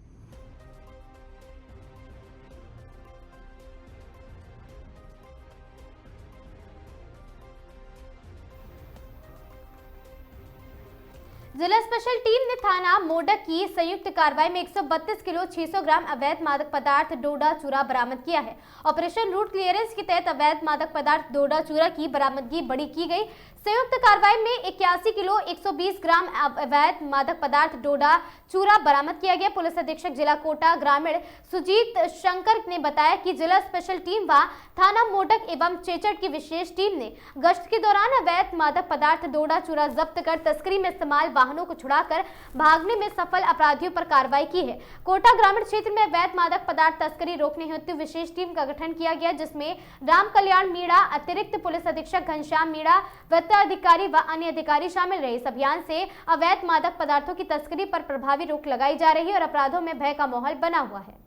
जिला स्पेशल टीम ने थाना मोडक की संयुक्त कार्रवाई में 132 किलो 600 ग्राम अवैध मादक पदार्थ डोडा चूरा बरामद किया है। ऑपरेशन रूट क्लियरेंस के तहत अवैध मादक पदार्थ डोडा चूरा की बरामदगी बड़ी की गई। संयुक्त कार्रवाई में 81 किलो 120 ग्राम अवैध मादक पदार्थ डोडा चूरा बरामद किया गया। पुलिस अधीक्षक जिला कोटा ग्रामीण सुजीत शंकर ने बताया कि जिला स्पेशल टीम व थाना मोडक एवं चेचड़ की विशेष टीम ने गश्त के दौरान अवैध मादक पदार्थ डोडा चूरा जब्त कर तस्करी में इस्तेमाल वाहनों को छुड़ाकर भागने में सफल अपराधियों पर कार्रवाई की है। कोटा ग्रामीण क्षेत्र में अवैध मादक पदार्थ तस्करी रोकने हेतु विशेष टीम का गठन किया गया, जिसमें राम कल्याण मीणा, अतिरिक्त पुलिस अधीक्षक घनश्याम मीणा, वित्त अधिकारी व अन्य अधिकारी शामिल रहे। इस अभियान से अवैध मादक पदार्थों की तस्करी पर प्रभावी रोक लगाई जा रही है और अपराधों में भय का माहौल बना हुआ है।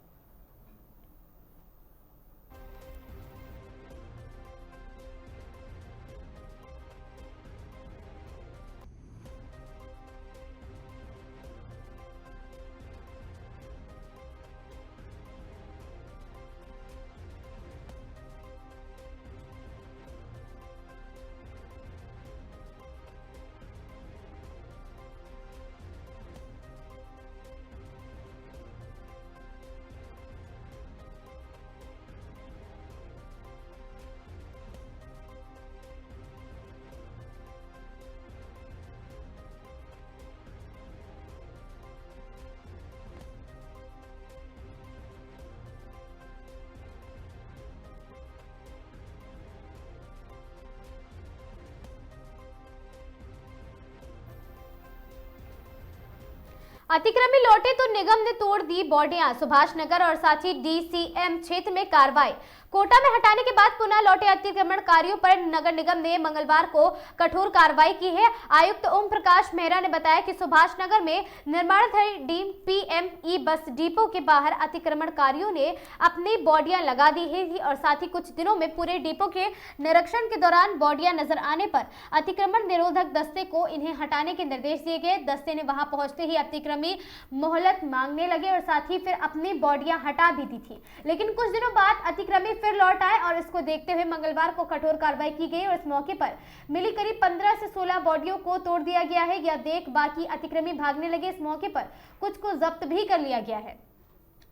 अतिक्रमी लौटे तो निगम ने तोड़ दी बॉडियां। सुभाष नगर और साथ ही डीसीएम क्षेत्र में कार्रवाई। कोटा में हटाने के बाद पुनः लौटे अतिक्रमणकारियों पर नगर निगम ने मंगलवार को कठोर कार्रवाई की है। आयुक्त ओम प्रकाश मेहरा ने बताया कि सुभाष नगर में निर्माणाधीन पीएमई बस डिपो के बाहर अतिक्रमणकारियों ने अपनी बॉडियां लगा दी है और साथ ही कुछ दिनों में पूरे डिपो के निरीक्षण के दौरान बॉडियां नजर आने पर अतिक्रमण निरोधक दस्ते को इन्हें हटाने के निर्देश दिए गए। दस्ते ने वहां पहुंचते ही अतिक्रमी मोहलत मांगने लगे और साथ ही फिर अपनी बॉडियां हटा भी दी थी, लेकिन कुछ दिनों बाद अतिक्रमी फिर लौट आए और इसको देखते हुए मंगलवार को कठोर कार्रवाई की गई और इस मौके पर मिली करीब 15 से 16 बॉडियों को तोड़ दिया गया है। यह देख बाकी अतिक्रमी भागने लगे। इस मौके पर कुछ को जब्त भी कर लिया गया है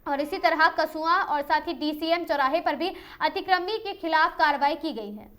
और इसी तरह कसुआ और साथ ही डीसीएम चौराहे पर भी अतिक्रमी के खिलाफ कार्रवाई की गई है।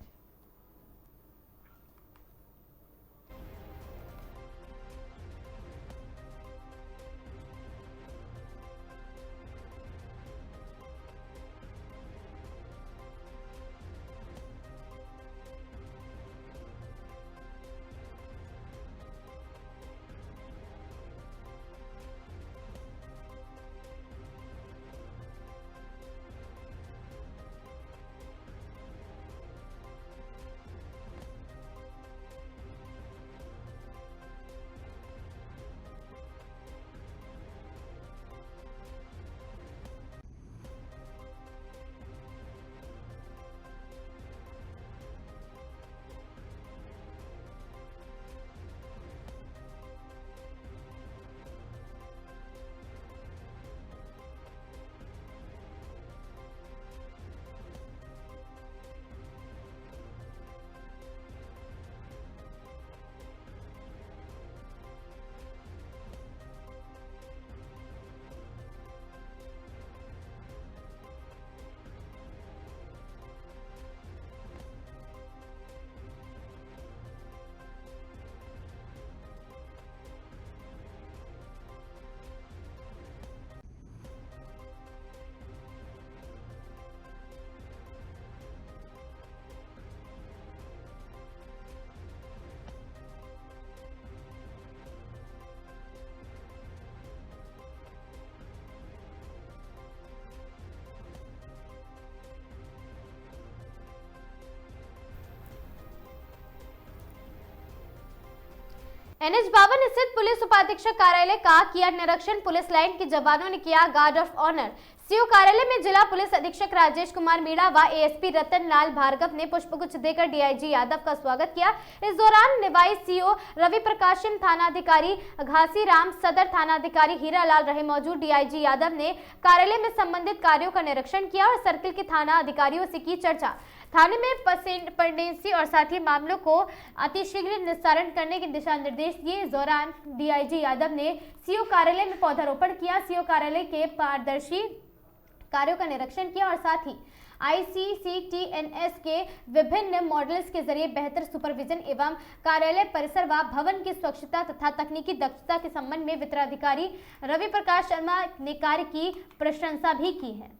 NH-52 स्थित पुलिस उपाधीक्षक कार्यालय का किया निरीक्षण। पुलिस लाइन के जवानों ने किया गार्ड ऑफ ऑनर। सीओ कार्यालय में जिला पुलिस अधीक्षक राजेश कुमार मीणा व ASP रतन लाल भार्गव ने पुष्पगुच्छ देकर DIG यादव का स्वागत किया। इस दौरान निवाई CO रवि प्रकाशम, थानाधिकारी घासीराम, सदर थानाधिकारी हीरालाल रहे मौजूद। DIG यादव ने कार्यालय में संबंधित कार्यों का निरीक्षण किया और सर्किल के थाना अधिकारियों से की चर्चा। थाने में पेंडेंसी और साथ ही मामलों को अतिशीघ्र निस्तारण करने के दिशा निर्देश दिए। इस दौरान DIG यादव ने CO कार्यालय में पौधारोपण किया। CO कार्यालय के पारदर्शी कार्यों का निरीक्षण किया और साथ ही ICCTNS के विभिन्न मॉडल्स के जरिए बेहतर सुपरविजन एवं कार्यालय परिसर व भवन की स्वच्छता तथा तकनीकी दक्षता के संबंध में वितरणाधिकारी रवि प्रकाश शर्मा ने कार्य की प्रशंसा भी की है।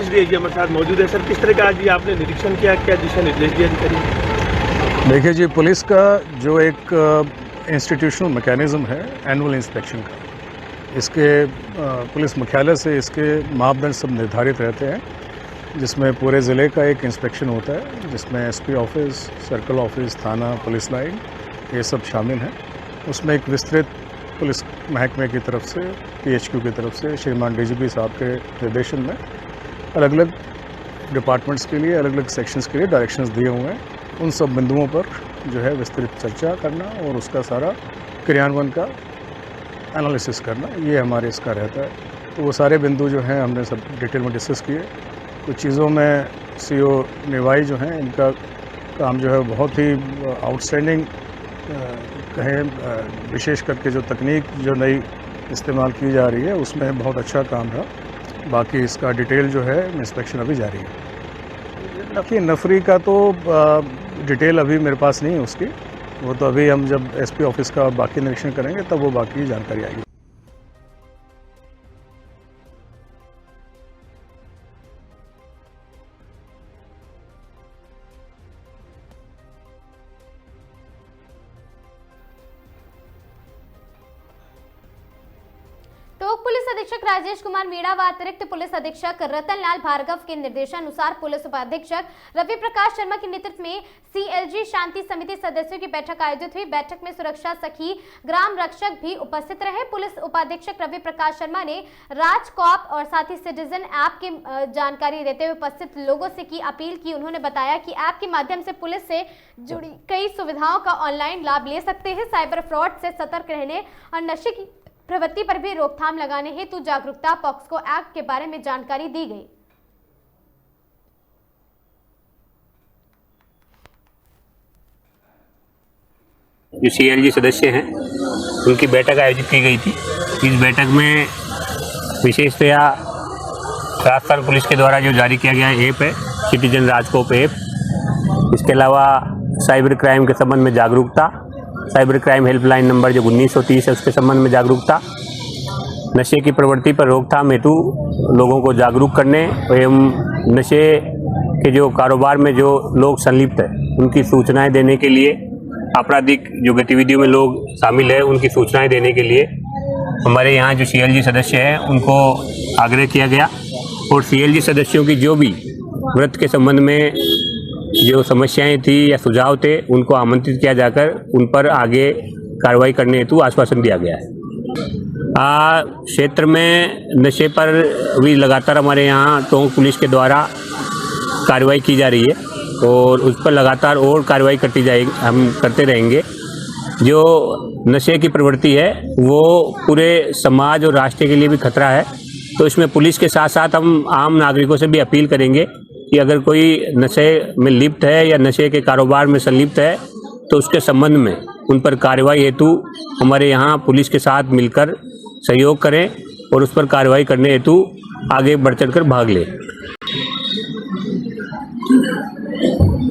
DIG हमारे साथ मौजूद है। सर, किस तरह का आज आपने निरीक्षण किया, क्या दिशा निर्देश दिए अधिकारी? देखिए जी, पुलिस का जो एक इंस्टीट्यूशनल मैकेनिज्म है एनुअल इंस्पेक्शन का, इसके पुलिस मुख्यालय से इसके मापदंड सब निर्धारित रहते हैं, जिसमें पूरे ज़िले का एक इंस्पेक्शन होता है, जिसमें SP ऑफिस, सर्कल ऑफिस, थाना, पुलिस लाइन, ये सब शामिल हैं। उसमें एक विस्तृत पुलिस महकमे की तरफ से, PHQ की तरफ से, श्रीमान DGP साहब के निर्देशन में अलग अलग डिपार्टमेंट्स के लिए, अलग अलग सेक्शंस के लिए डायरेक्शंस दिए हुए हैं। उन सब बिंदुओं पर जो है विस्तृत चर्चा करना और उसका सारा क्रियान्वयन का एनालिसिस करना, ये हमारे इसका रहता है। तो वो सारे बिंदु जो हैं हमने सब डिटेल में डिस्कस किए। कुछ चीज़ों में CO निवाई जो हैं, इनका काम जो है बहुत ही आउटस्टैंडिंग कहें, विशेष करके जो तकनीक जो नई इस्तेमाल की जा रही है उसमें बहुत अच्छा काम रहा। बाकी इसका डिटेल जो है इंस्पेक्शन अभी जारी है। देखिए, नफरी का तो डिटेल अभी मेरे पास नहीं है उसकी, वो तो अभी हम जब SP ऑफिस का बाकी निरीक्षण करेंगे तब वो बाकी जानकारी आएगी। टोंक पुलिस अधीक्षक राजेश कुमार मीणा व अतिरिक्त पुलिस अधीक्षक रतन लाल भार्गव के निर्देशानुसार पुलिस उपाधीक्षक रवि प्रकाश शर्मा के नेतृत्व में CLG शांति समिति सदस्यों की बैठक आयोजित हुई। बैठक में सुरक्षा सखी ग्राम रक्षक भी उपस्थित रहे। पुलिस उपाधीक्षक रवि प्रकाश शर्मा ने राजकॉप और साथ ही सिटीजन ऐप की जानकारी देते हुए उपस्थित लोगों से की अपील की। उन्होंने बताया कि ऐप के माध्यम से पुलिस से जुड़ी कई सुविधाओं का ऑनलाइन लाभ ले सकते हैं। साइबर फ्रॉड से सतर्क रहने और नशे की प्रवृत्ति पर भी रोकथाम लगाने हेतु जागरूकता पॉक्सो एक्ट के बारे में जानकारी दी गई। जो CLG सदस्य हैं उनकी बैठक आयोजित की गई थी। इस बैठक में विशेषतया राजस्थान पुलिस के द्वारा जो जारी किया गया ऐप है सिटीजन राजकोप ऐप, इसके अलावा साइबर क्राइम के संबंध में जागरूकता, साइबर क्राइम हेल्पलाइन नंबर जो 1930 है उसके संबंध में जागरूकता, नशे की प्रवृत्ति पर रोकथाम हेतु लोगों को जागरूक करने एवं नशे के जो कारोबार में जो लोग संलिप्त है उनकी सूचनाएं देने के लिए, आपराधिक जो गतिविधियों में लोग शामिल है उनकी सूचनाएं देने के लिए हमारे यहाँ जो CLG सदस्य हैं उनको आग्रह किया गया। और CLG सदस्यों की जो भी व्रत के संबंध में जो समस्याएं थी या सुझाव थे उनको आमंत्रित किया जाकर उन पर आगे कार्रवाई करने हेतु आश्वासन दिया गया है। क्षेत्र में नशे पर भी लगातार हमारे यहाँ टोंक पुलिस के द्वारा कार्रवाई की जा रही है और उस पर लगातार और कार्रवाई करती जाएगी, हम करते रहेंगे। जो नशे की प्रवृत्ति है वो पूरे समाज और राष्ट्र के लिए भी खतरा है, तो इसमें पुलिस के साथ साथ हम आम नागरिकों से भी अपील करेंगे कि अगर कोई नशे में लिप्त है या नशे के कारोबार में संलिप्त है तो उसके संबंध में उन पर कार्रवाई हेतु हमारे यहाँ पुलिस के साथ मिलकर सहयोग करें और उस पर कार्रवाई करने हेतु आगे बढ़ चढ़ कर भाग लें।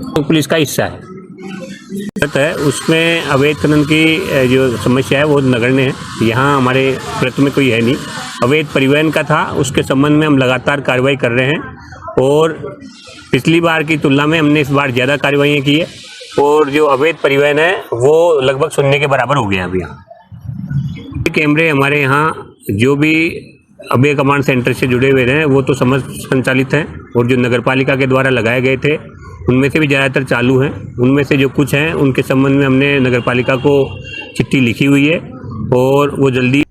तो पुलिस का हिस्सा है, उसमें अवैध खनन की जो समस्या है वो नगण्य है। यहाँ हमारे क्षेत्र में कोई है नहीं। अवैध परिवहन का था, उसके संबंध में हम लगातार कार्रवाई कर रहे हैं और पिछली बार की तुलना में हमने इस बार ज़्यादा कार्रवाइयाँ की है और जो अवैध परिवहन है वो लगभग शून्य के बराबर हो गया अभी यहाँ। कैमरे हमारे यहाँ जो भी अभय कमांड सेंटर से जुड़े हुए हैं वो तो समस्त संचालित हैं और जो नगर पालिका के द्वारा लगाए गए थे उनमें से भी ज़्यादातर चालू हैं। उनमें से जो कुछ हैं उनके संबंध में हमने नगर पालिका को चिट्ठी लिखी हुई है और वो जल्दी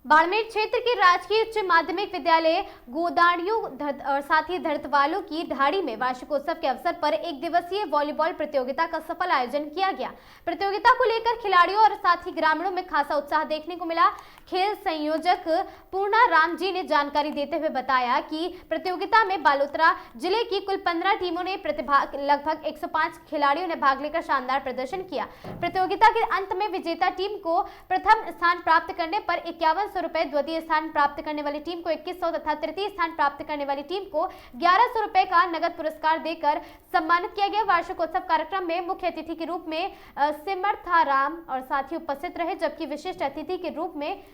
बाड़मेर क्षेत्र के राजकीय उच्च माध्यमिक विद्यालय गोदाड़ियों और साथ ही धरतवालों की ढाड़ी में वार्षिकोत्सव के अवसर पर एक दिवसीय वॉलीबॉल प्रतियोगिता का सफल आयोजन किया गया। प्रतियोगिता को लेकर खिलाड़ियों और साथ ही ग्रामीणों में खासा उत्साह देखने को मिला। खेल संयोजक पूर्णा राम जी ने जानकारी देते हुए बताया कि प्रतियोगिता में बालोतरा जिले की कुल 15 टीमों ने प्रतिभाग लगभग 105 खिलाड़ियों ने भाग लेकर शानदार प्रदर्शन किया। प्रतियोगिता के अंत में विजेता टीम को प्रथम स्थान प्राप्त करने पर 5100 रुपए, द्वितीय स्थान प्राप्त करने वाली टीम को 2100 तथा तृतीय स्थान प्राप्त करने वाली टीम को 1100 रुपए का नगद पुरस्कार देकर सम्मानित किया गया। वार्षिकोत्सव कार्यक्रम में मुख्य अतिथि के रूप में सिमर्थाराम और साथी उपस्थित रहे, जबकि विशिष्ट अतिथि के रूप में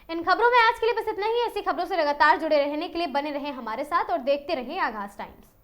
इन खबरों में आज के लिए बस इतना ही। ऐसी खबरों से लगातार जुड़े रहने के लिए बने रहें हमारे साथ और देखते रहें आगाज टाइम्स।